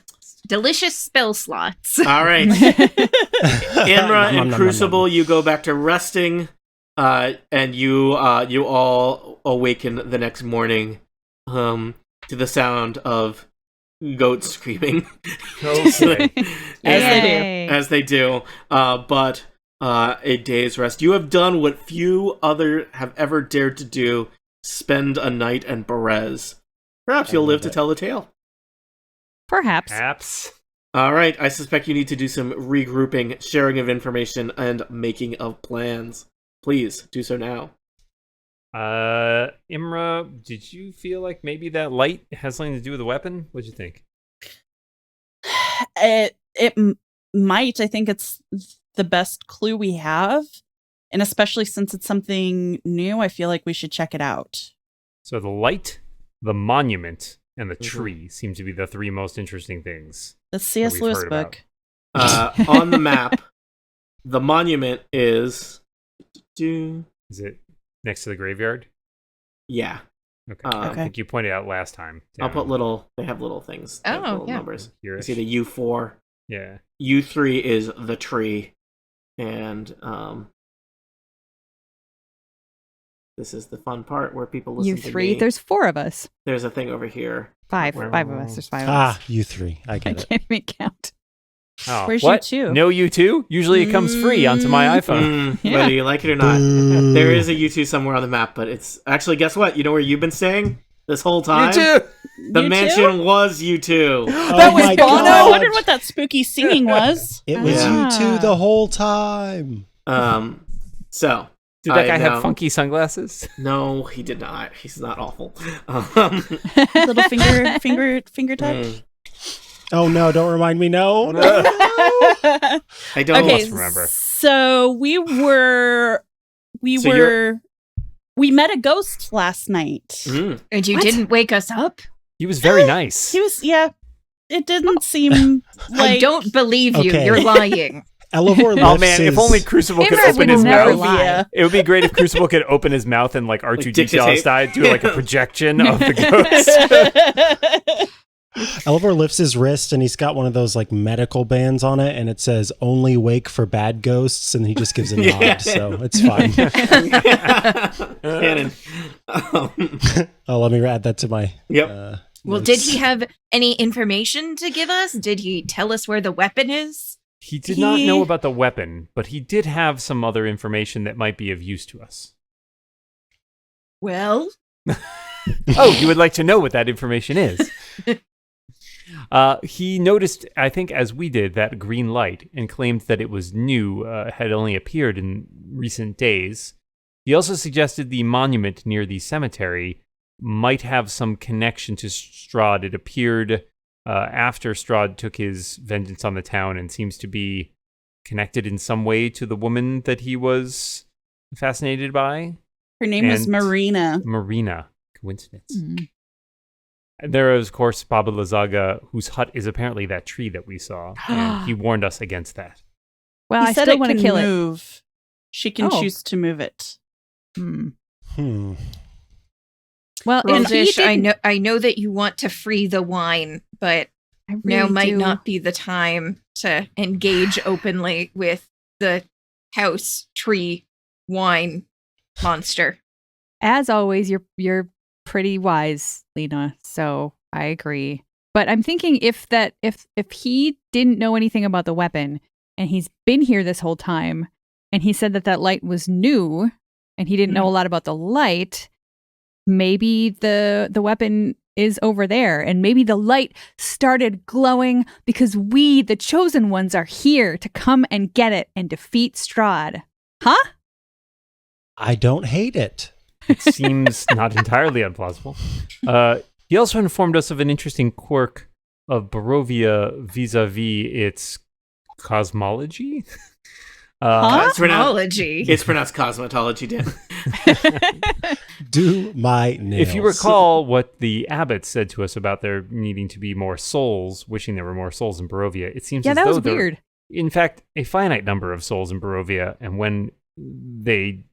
Delicious spell slots. All right, Imra and Crucible, you go back to resting, and you all awaken the next morning, to the sound of goats screaming. Okay. As they do. But a day's rest. You have done what few other have ever dared to do: spend a night in Berez. Perhaps you'll live to tell the tale. Perhaps. All right, I suspect you need to do some regrouping, sharing of information, and making of plans. Please do so now. Imra, did you feel like maybe that light has something to do with the weapon? What'd you think? It might. I think it's the best clue we have, and especially since it's something new, I feel like we should check it out. So the light, the monument, and the tree seem to be the three most interesting things. The C.S. Lewis book. On the map, the monument is... Is it next to the graveyard? Yeah. Okay. I think you pointed out last time. I'll put they have little things. They have little numbers. You see the U4. Yeah. U3 is the tree. And this is the fun part where people listen to me. There's 4 of us. There's a thing over here. 5 of us. There's 5 of us. You 3. I get it. I can't even count. Oh, where's what? U2? No U2? Usually it comes free onto my iPhone. Whether you like it or not. There is a U2 somewhere on the map, but it's... Actually, guess what? You know where you've been staying this whole time? U2! The mansion was U2. That was my Bono? God. I wondered what that spooky singing was. It was Yeah. you 2 the whole time. So... Did that guy have funky sunglasses? No, he did not. He's not awful. Little finger touch. Oh no, don't remind me. No. I don't remember. So we met a ghost last night. And you What? didn't wake us up? He was very nice. He was, yeah. it didn't seem like... I don't believe you. Okay. You're lying. Elavor lifts Oh man, his... if only Crucible could Imra open would his never mouth. lie. It would be great if Crucible could open his mouth and like R2D2 dictate? style do like a projection of the ghost. Elavor lifts his wrist and he's got one of those like medical bands on it and it says only wake for bad ghosts and he just gives a nod, so it's fine. Canon. Oh, let me add that to my Yep. Well, notes. did he have any information to give us? Did he tell us where the weapon is? He did not know about the weapon, but he did have some other information that might be of use to us. Well, Oh, you would like to know what that information is? He noticed, I think as we did, that green light and claimed that it was new, had only appeared in recent days. He also suggested the monument near the cemetery might have some connection to Strahd. It appeared after Strahd took his vengeance on the town and seems to be connected in some way to the woman that he was fascinated by. Her name was And- Marina. Marina. Coincidence. Mm. There is, of course, Baba Lazaga, whose hut is apparently that tree that we saw, and he warned us against that. Well, He I said still it want to can kill it. move. She can Oh. choose to move it. Hmm. Well, and he Roldish, didn't- I know that you want to free the wine, but I now really might do. not be the time to engage openly with the house tree wine monster. As always, you're pretty wise, Lena. So I agree. But I'm thinking if he didn't know anything about the weapon and he's been here this whole time, and he said that light was new, and he didn't know a lot about the light, maybe the weapon is over there, and maybe the light started glowing because we, the chosen ones, are here to come and get it and defeat Strahd. Huh? I don't hate it. It seems not entirely unplausible. He also informed us of an interesting quirk of Barovia vis-a-vis its cosmology. Cosmology. It's pronounced cosmetology, Dan. Do my nails. If you recall what the abbot said to us about there needing to be more souls, wishing there were more souls in Barovia, it seems Yeah, as that though was there weird. in fact, a finite number of souls in Barovia, and when they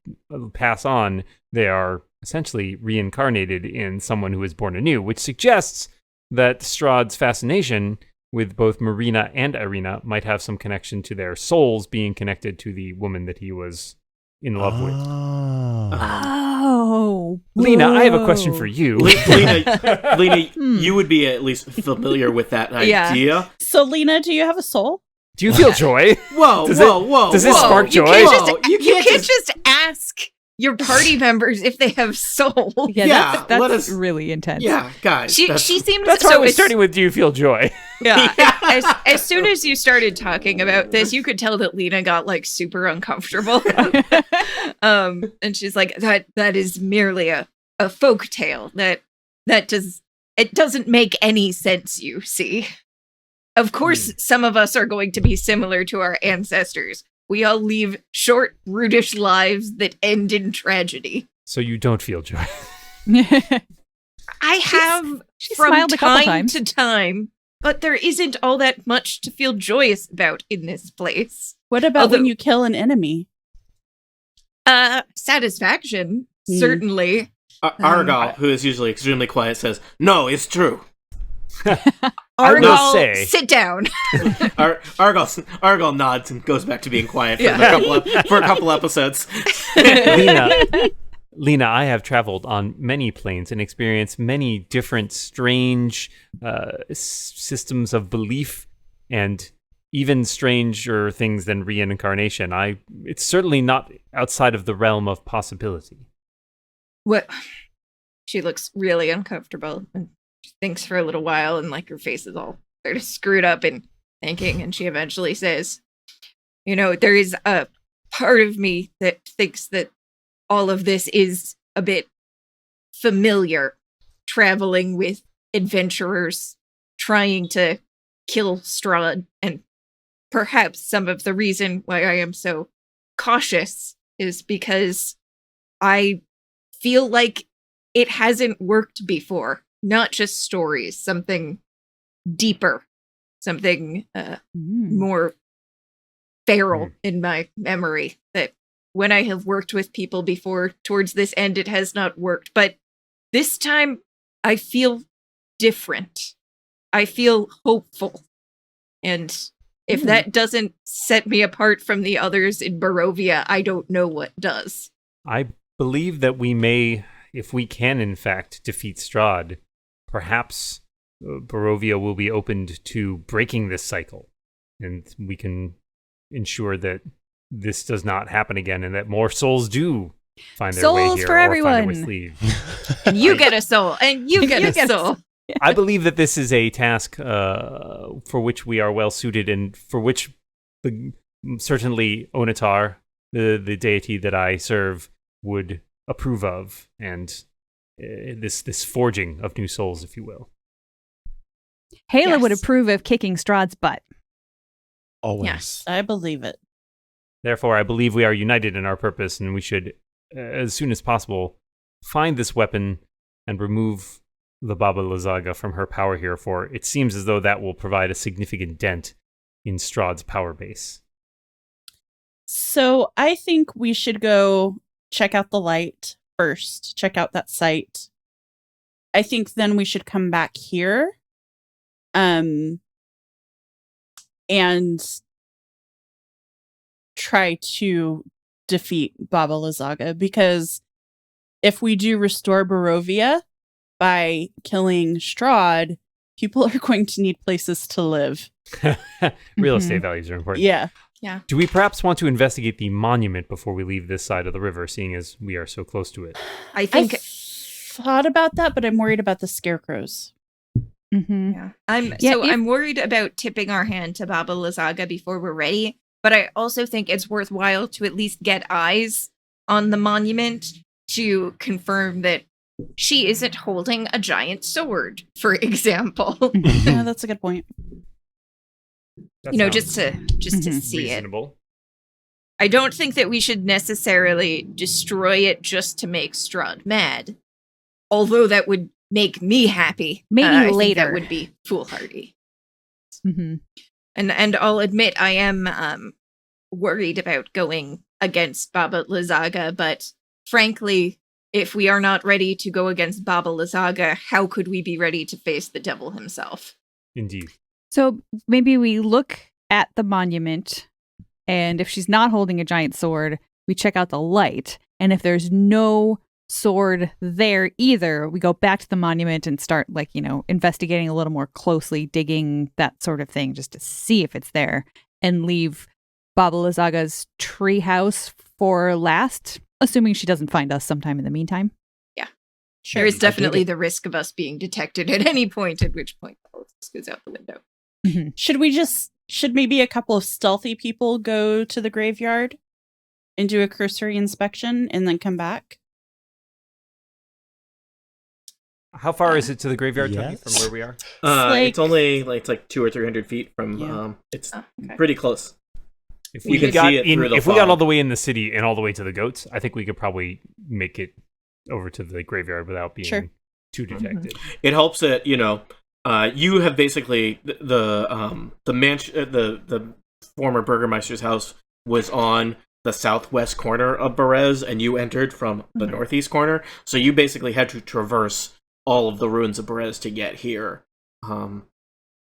pass on, they are essentially reincarnated in someone who is born anew, which suggests that Strahd's fascination with both Marina and Irina might have some connection to their souls being connected to the woman that he was in love with. Oh. Lena, I have a question whoa. for you. Lena, you would be at least familiar with that Yeah. idea. So, Lena, do you have a soul? Do you feel joy? Whoa, Does whoa. does this whoa. spark You joy? can't Whoa, just, you you can't can't just ask your party members if they have souls. Yeah, Yeah, that's let us- really intense. Yeah, guys. She that's- seems That's why so I was as- starting with, do you feel joy? Yeah. As soon as you started talking about this, you could tell that Lena got like super uncomfortable. And she's like, that is merely a folk tale. It doesn't make any sense, you see. Of course, some of us are going to be similar to our ancestors. We all leave short, brutish lives that end in tragedy. So you don't feel joy. I have she from smiled a couple time times. to time, but there isn't all that much to feel joyous about in this place. What about when Although- you kill an enemy? Satisfaction, Hmm. certainly. Argal, who is usually extremely quiet, says, "No, it's true." I will Argal, say- sit down. Argal nods and goes back to being quiet for, Yeah. for a couple episodes. Lena, I have traveled on many planes and experienced many different strange systems of belief and even stranger things than reincarnation. It's certainly not outside of the realm of possibility. What? She looks really uncomfortable and she thinks for a little while, and like her face is all sort of screwed up and thinking, and she eventually says, there is a part of me that thinks that all of this is a bit familiar, traveling with adventurers trying to kill Strahd, and perhaps some of the reason why I am so cautious is because I feel like it hasn't worked before. Not just stories, something deeper something more feral in my memory. That when I have worked with people before, towards this end, it has not worked. But this time, I feel different. I feel hopeful. And if that doesn't set me apart from the others in Barovia, I don't know what does. I believe that we may, if we can in fact defeat Strahd, perhaps Barovia will be opened to breaking this cycle. And we can ensure that this does not happen again and that more souls do find their way Souls here for or everyone. find their way to leave. And you get a soul, and you get a soul. I believe that this is a task for which we are well suited, and for which certainly Onatar, the deity that I serve, would approve of, and this forging of new souls, if you will. Hayla would approve of kicking Strahd's butt. Always. Yes. I believe it. Therefore, I believe we are united in our purpose, and we should, as soon as possible, find this weapon and remove the Baba Lysaga from her power here, for it seems as though that will provide a significant dent in Strahd's power base. So I think we should go check out the light first, check out that site. I think then we should come back here. And try to defeat Baba Lysaga, because if we do restore Barovia by killing Strahd, people are going to need places to live. Real estate values are important. Yeah. Yeah. Do we perhaps want to investigate the monument before we leave this side of the river, seeing as we are so close to it? I think thought about that, but I'm worried about the scarecrows. Mm-hmm. Yeah. I'm worried about tipping our hand to Baba Lysaga before we're ready, but I also think it's worthwhile to at least get eyes on the monument to confirm that she isn't holding a giant sword, for example. Yeah, that's a good point. That just to see reasonable. it. I don't think that we should necessarily destroy it just to make Strahd mad, although that would make me happy. Maybe I think later. that would be foolhardy. Mm-hmm. And I'll admit I am worried about going against Baba Lysaga, but frankly, if we are not ready to go against Baba Lysaga, how could we be ready to face the devil himself? Indeed. So maybe we look at the monument, and if she's not holding a giant sword, we check out the light. And if there's no sword there either, we go back to the monument and start investigating a little more closely, digging, that sort of thing, just to see if it's there, and leave Baba Lysaga's treehouse for last, assuming she doesn't find us sometime in the meantime. Yeah. Sure. There is definitely the risk of us being detected at any point, at which point all of this goes out the window. Mm-hmm. Should maybe a couple of stealthy people go to the graveyard and do a cursory inspection and then come back? How far is it to the graveyard, Tony, from where we are? It's only it's like 200 or 300 feet from. It's pretty close. If you can see it through the if we got all the way in the city and all the way to the goats, I think we could probably make it over to the graveyard without being too detected. It helps that you have basically the former Burgermeister's house was on the southwest corner of Berez, and you entered from the northeast corner, so you basically had to traverse all of the ruins of Berez to get here.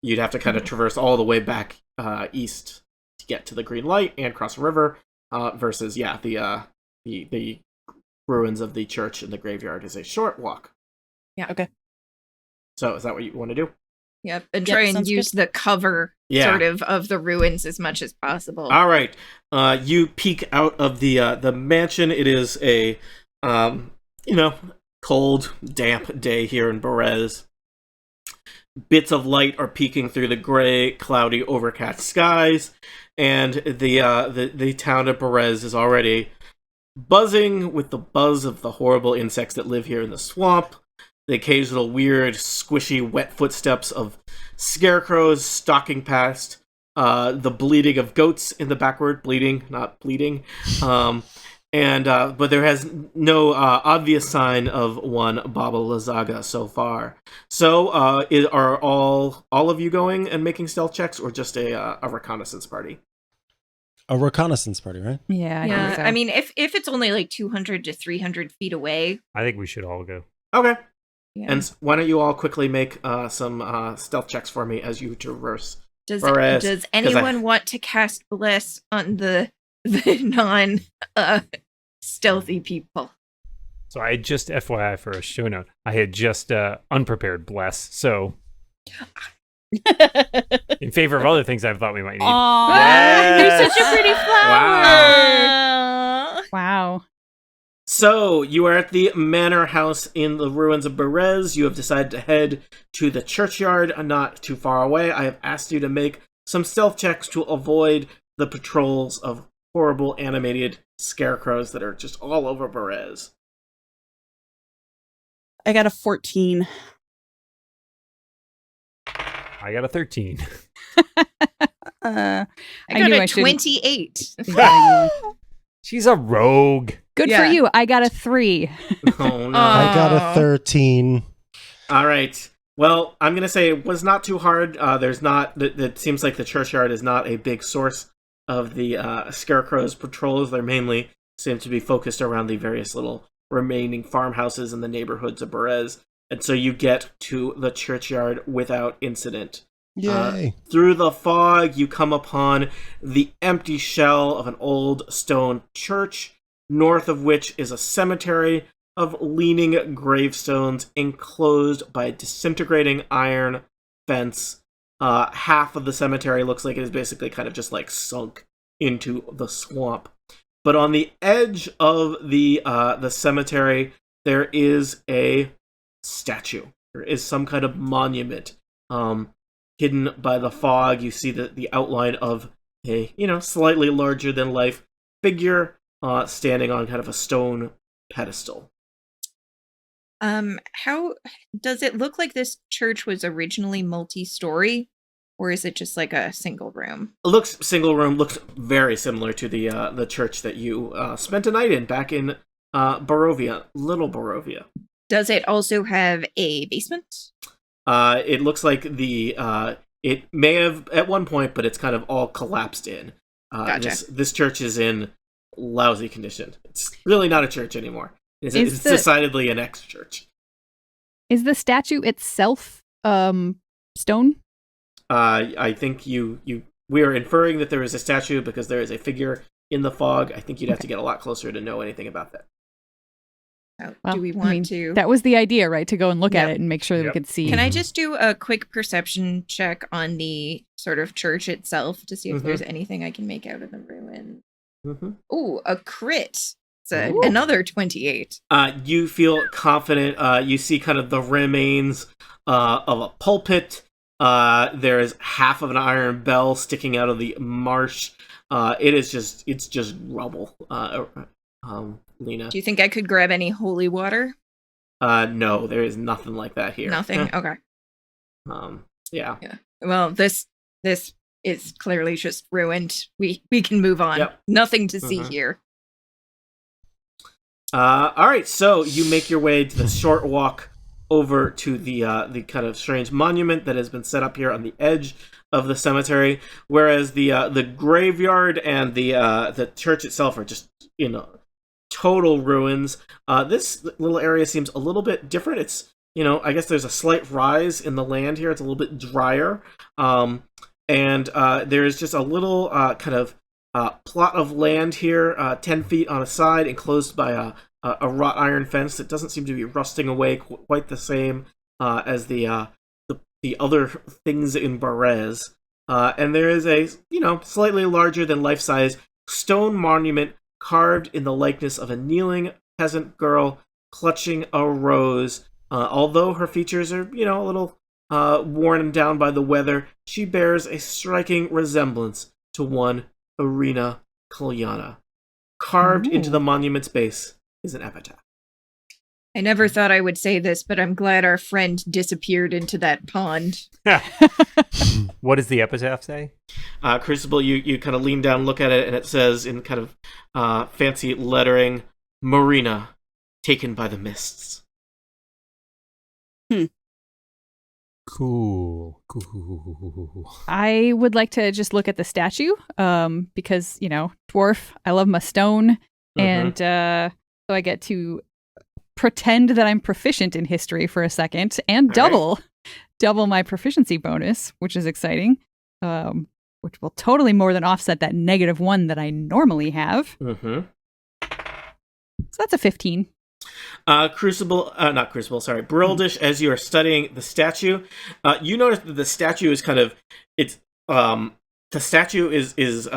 You'd have to kind of traverse all the way back east to get to the Green Light and cross the river. Versus, the ruins of the church and the graveyard is a short walk. Yeah. Okay. So, is that what you want to do? Yep, and try and use the cover sort of the ruins as much as possible. All right. You peek out of the mansion. It is a cold, damp day here in Berez. Bits of light are peeking through the gray, cloudy, overcast skies, and the town of Berez is already buzzing with the buzz of the horrible insects that live here in the swamp. The occasional weird, squishy, wet footsteps of scarecrows stalking past. The bleating of goats in the backward, bleeding, not bleeding. And but there has no obvious sign of one Baba Lazaga so far. So are all of you going and making stealth checks, or just a reconnaissance party? A reconnaissance party, right? Yeah, I think so. I mean, if it's only like 200 to 300 feet away. I think we should all go. Okay. Yeah. And why don't you all quickly make some stealth checks for me as you traverse? Does anyone want to cast Bless on the non stealthy people? So I just, FYI for a show note, I had just unprepared bless. So in favor of other things I thought we might need. Aww, you're such a pretty Wow. flower. Wow. So, you are at the manor house in the ruins of Berez. You have decided to head to the churchyard, not too far away. I have asked you to make some stealth checks to avoid the patrols of horrible animated scarecrows that are just all over Berez. I got a 14. I got a 13. I I got knew a I shouldn't. 28. She's a rogue. Good Yeah. for you. I got a 3. Oh, no. I got a 13. All right. Well, I'm going to say it was not too hard. It seems like the churchyard is not a big source of the scarecrows' patrols. They mainly seem to be focused around the various little remaining farmhouses in the neighborhoods of Berez. And so you get to the churchyard without incident. Yay. Through the fog, you come upon the empty shell of an old stone church, north of which is a cemetery of leaning gravestones enclosed by a disintegrating iron fence. Half of the cemetery looks like it is basically kind of just like sunk into the swamp. But on the edge of the cemetery, there is a statue. There is some kind of monument. Hidden by the fog, you see the outline of a, slightly larger than life figure standing on kind of a stone pedestal. How does it look like this church was originally multi-story, or is it just like a single room? It looks single room, looks very similar to the church that you spent a night in back in Barovia, Little Barovia. Does it also have a basement? It looks like it may have at one point, but it's kind of all collapsed in. Gotcha. This church is in lousy condition. It's really not a church anymore. It's the- decidedly an ex-church. Is the statue itself stone? I think we are inferring that there is a statue because there is a figure in the fog. I think you'd have to get a lot closer to know anything about that. Do we want to? That was the idea, right? To go and look at Yep. it and make sure that we Yep. could see. Can I just do a quick perception check on the sort of church itself to see if Mhm. there's anything I can make out of the ruin? Mm-hmm. Ooh, a crit. It's Ooh. another 28. You feel confident. You see kind of the remains of a pulpit. There is half of an iron bell sticking out of the marsh. It's just rubble. Lena. Do you think I could grab any holy water? No, there is nothing like that here. Nothing. Okay. Yeah. Well, this is clearly just ruined. We can move on. Yep. Nothing to see Mhm. here. All right, so you make your way to the short walk over to the kind of strange monument that has been set up here on the edge of the cemetery, whereas the graveyard and the church itself are just total ruins. This little area seems a little bit different. It's I guess there's a slight rise in the land here. It's a little bit drier, and there's just a little kind of plot of land here, 10 feet on a side, enclosed by a wrought iron fence that doesn't seem to be rusting away quite the same as the other things in Berez. And there is a slightly larger than life-size stone monument carved in the likeness of a kneeling peasant girl clutching a rose. Although her features are a little worn down by the weather, she bears a striking resemblance to one Irina Kalyana. Carved into the monument's base is an epitaph. I never thought I would say this, but I'm glad our friend disappeared into that pond. What does the epitaph say? Crucible, you kind of lean down, look at it, and it says in kind of fancy lettering, Marina, taken by the mists. Cool. I would like to just look at the statue, because, dwarf, I love my stone, and so I get to pretend that I'm proficient in history for a second, and double my proficiency bonus, which is exciting, which will totally more than offset that -1 that I normally have. Mm-hmm. So that's a 15. Brildish, as you are studying the statue, you notice that the statue is kind of, the statue is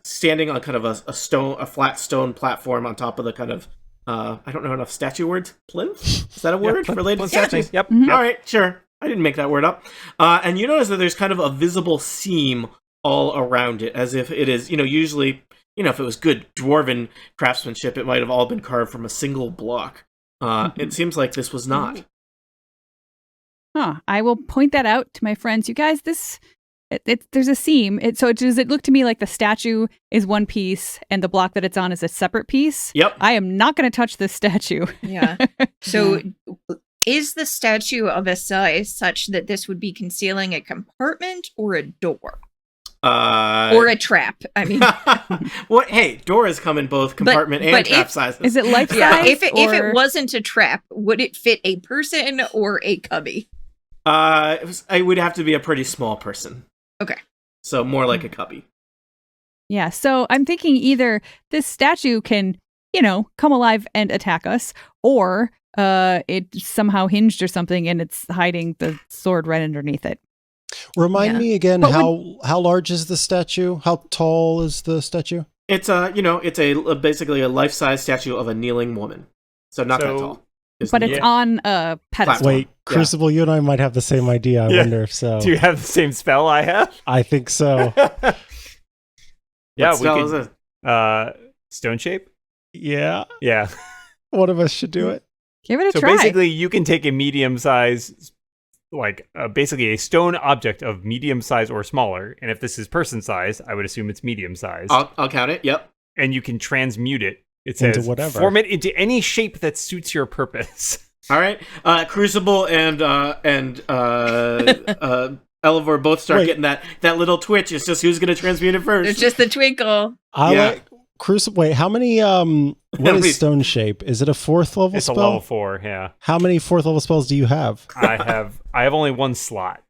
standing on kind of a flat stone platform on top of the kind of, I don't know enough statue words. Plinth? Is that a word related to statues? Yep. Mhm. All right, sure. I didn't make that word up. And you notice that there's kind of a visible seam all around it, as if it is, usually, if it was good dwarven craftsmanship, it might have all been carved from a single block. It seems like this was not. I will point that out to my friends. You guys, there's a seam. Does it look to me like the statue is one piece and the block that it's on is a separate piece? Yep. I am not going to touch this statue. Yeah. So is the statue of a size such that this would be concealing a compartment or a door? Or a trap. I mean, what? Hey, doors come in both compartment and trap sizes. Is it life size? yeah. If it wasn't a trap, would it fit a person or a cubby? I would have to be a pretty small person. Okay. So more like a cubby. Yeah. So I'm thinking either this statue can, come alive and attack us, or it somehow hinged or something and it's hiding the sword right underneath it. Remind Yeah. me again, But how large is the statue? How tall is the statue? It's basically a life-size statue of a kneeling woman. So not that tall. But it's on a pedestal. Wait, Crucible, you and I might have the same idea. I wonder if so. Do you have the same spell I have? I think so. Yeah, What spell is it? Stone shape? Yeah. Yeah. One of us should do it. Give it a So try. basically, you can take a medium size, basically a stone object of medium size or smaller. And if this is person size, I would assume it's medium size. I'll count it. Yep. And you can transmute it. It Into says whatever. form it into any shape that suits your purpose. All right. Crucible and Elavor both start getting that little twitch. It's just who's going to transmute it first. It's just the twinkle. I Yeah. like Crucible. Wait, how many? What is stone shape? Is it a 4th level It's spell? a level 4, yeah. How many 4th level spells do you have? I have only one slot.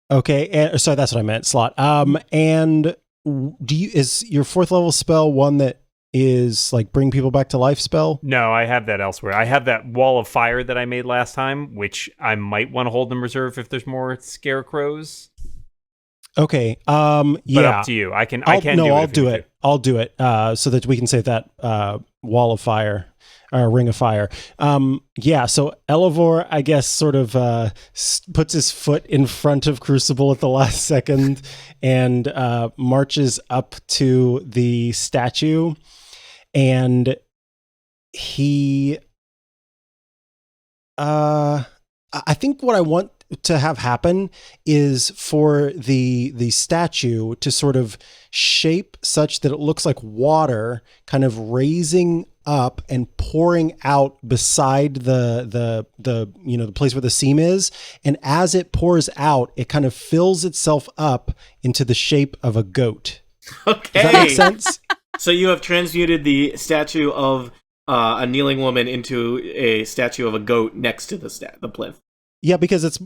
Okay, and sorry, that's what I meant. Slot. And is your 4th level spell one that is like bring people back to life spell? No, I have that elsewhere. I have that wall of fire that I made last time, which I might want to hold in reserve if there's more scarecrows. Okay. But Yeah. up to you. I'll do it. I'll if you do need it. I'll do it. So that we can save that wall of fire or ring of fire. Yeah. So Elavor, I guess, sort of puts his foot in front of Crucible at the last second and marches up to the statue, and he. I think what I want to have happen is for the statue to sort of shape such that it looks like water kind of raising up and pouring out beside the place where the seam is, and as it pours out it kind of fills itself up into the shape of a goat. Okay. Does that make sense? So you have transmuted the statue of a kneeling woman into a statue of a goat next to the plinth. Yeah, because it's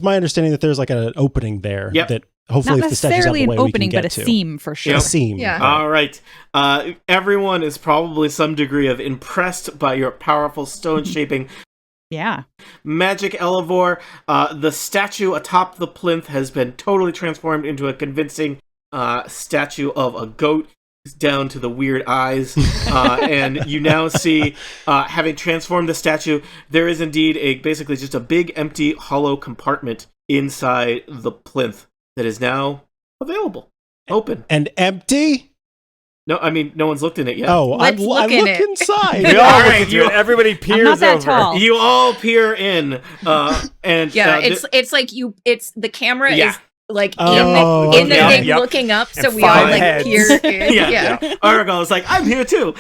my understanding that there's like an opening there. Yep. That hopefully, Not if the statue's out of necessarily the an way, opening, we can but a get to. seam for sure. A seam. Yeah. All right. Everyone is probably some degree of impressed by your powerful stone shaping Yeah. magic, Elavor. The statue atop the plinth has been totally transformed into a convincing statue of a goat, down to the weird eyes. And you now see, having transformed the statue, there is indeed basically just a big, empty, hollow compartment inside the plinth that is now available, open. And empty? No, I mean, no one's looked in it yet. Oh, I Let's look look in it. inside. We all All look right, into it. Everybody I'm peers not that over. tall. You all peer in, and Yeah, it's like it's the camera Yeah. is like Oh, in the okay. thing Yep. looking up, so And we all five like heads. peer in. yeah. Aragorn is like, I'm here too.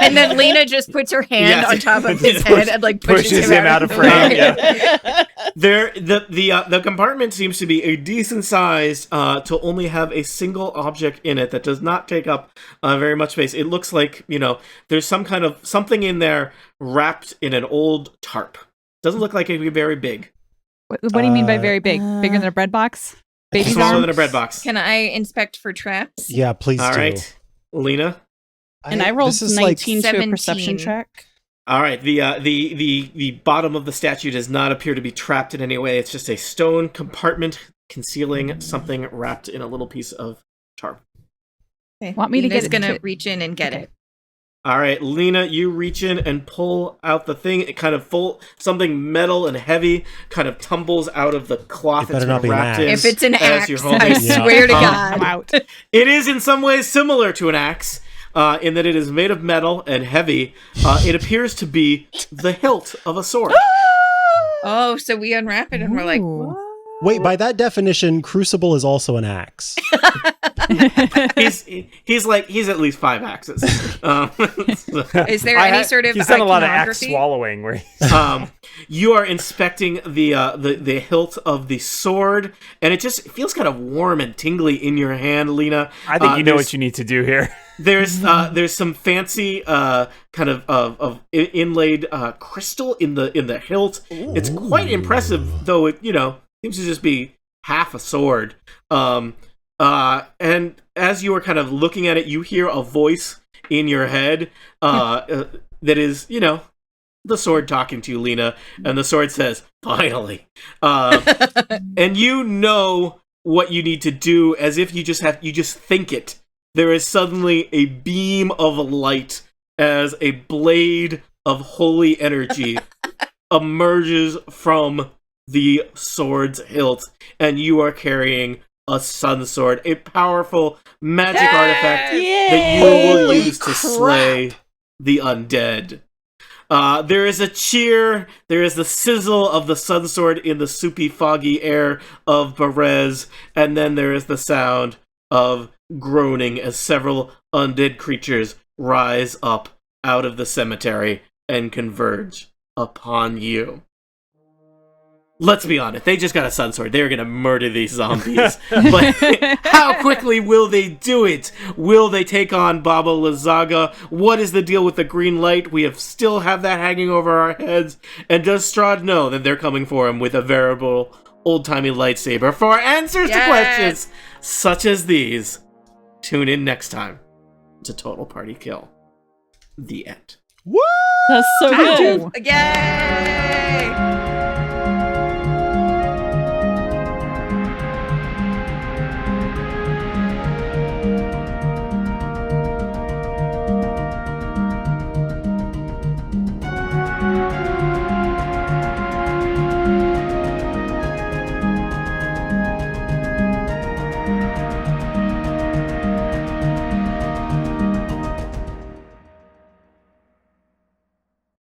And then Lena just puts her hand Yes. on top of Just his head and like pushes him out of of the frame, way. yeah. The compartment seems to be a decent size to only have a single object in it that does not take up very much space. It looks like, there's something in there wrapped in an old tarp. Doesn't look like it would be very big. What do you mean by very big? Bigger than a bread box? Baby's Smaller arm? than a bread box. Can I inspect for traps? Yeah, please All do. right, Lena. And I rolled this is 19 to a 17. perception check. All right, the bottom of the statue does not appear to be trapped in any way. It's just a stone compartment concealing something wrapped in a little piece of tarp. Okay. Want me to Lena's get gonna it? reach in and get Okay. it. All right, Lena, you reach in and pull out the thing. It kind of something metal and heavy kind of tumbles out of the cloth It better it's not been be an wrapped in. If it's an as axe, you're holding I it. Yeah. swear to I'm God. out. It is in some ways similar to an axe in that it is made of metal and heavy. It appears to be the hilt of a sword. Oh, so we unwrap it and we're like, Ooh. what? Wait, by that definition, Crucible is also an axe. He's at least 5 axes. Is there any sort of He's done a lot of axe iconography? swallowing. Where You are inspecting the hilt of the sword, and it just feels kind of warm and tingly in your hand, Lena. I think you know there's- what you need to do here. There's some fancy kind of inlaid crystal in the hilt. It's quite impressive, though it seems to just be half a sword. And as you are kind of looking at it, you hear a voice in your head that is the sword talking to you, Lena, and the sword says, "Finally," and you know what you need to do, as if you just think it. There is suddenly a beam of light as a blade of holy energy emerges from the sword's hilt, and you are carrying a sun sword, a powerful magic artifact that you will Holy use to slay the undead. There is a cheer, there is the sizzle of the sun sword in the soupy, foggy air of Berez, and then there is the sound of groaning as several undead creatures rise up out of the cemetery and converge upon you. Let's be honest, they just got a sun sword. They're gonna murder these zombies. But how quickly will they do it? Will they take on Baba Lysaga? What is the deal with the green light? We still have that hanging over our heads. And does Strahd know that they're coming for him with a veritable old-timey lightsaber? For answers to questions such as these, tune in next time to Total Party Kill. The end. Woo! That's so good. Yay!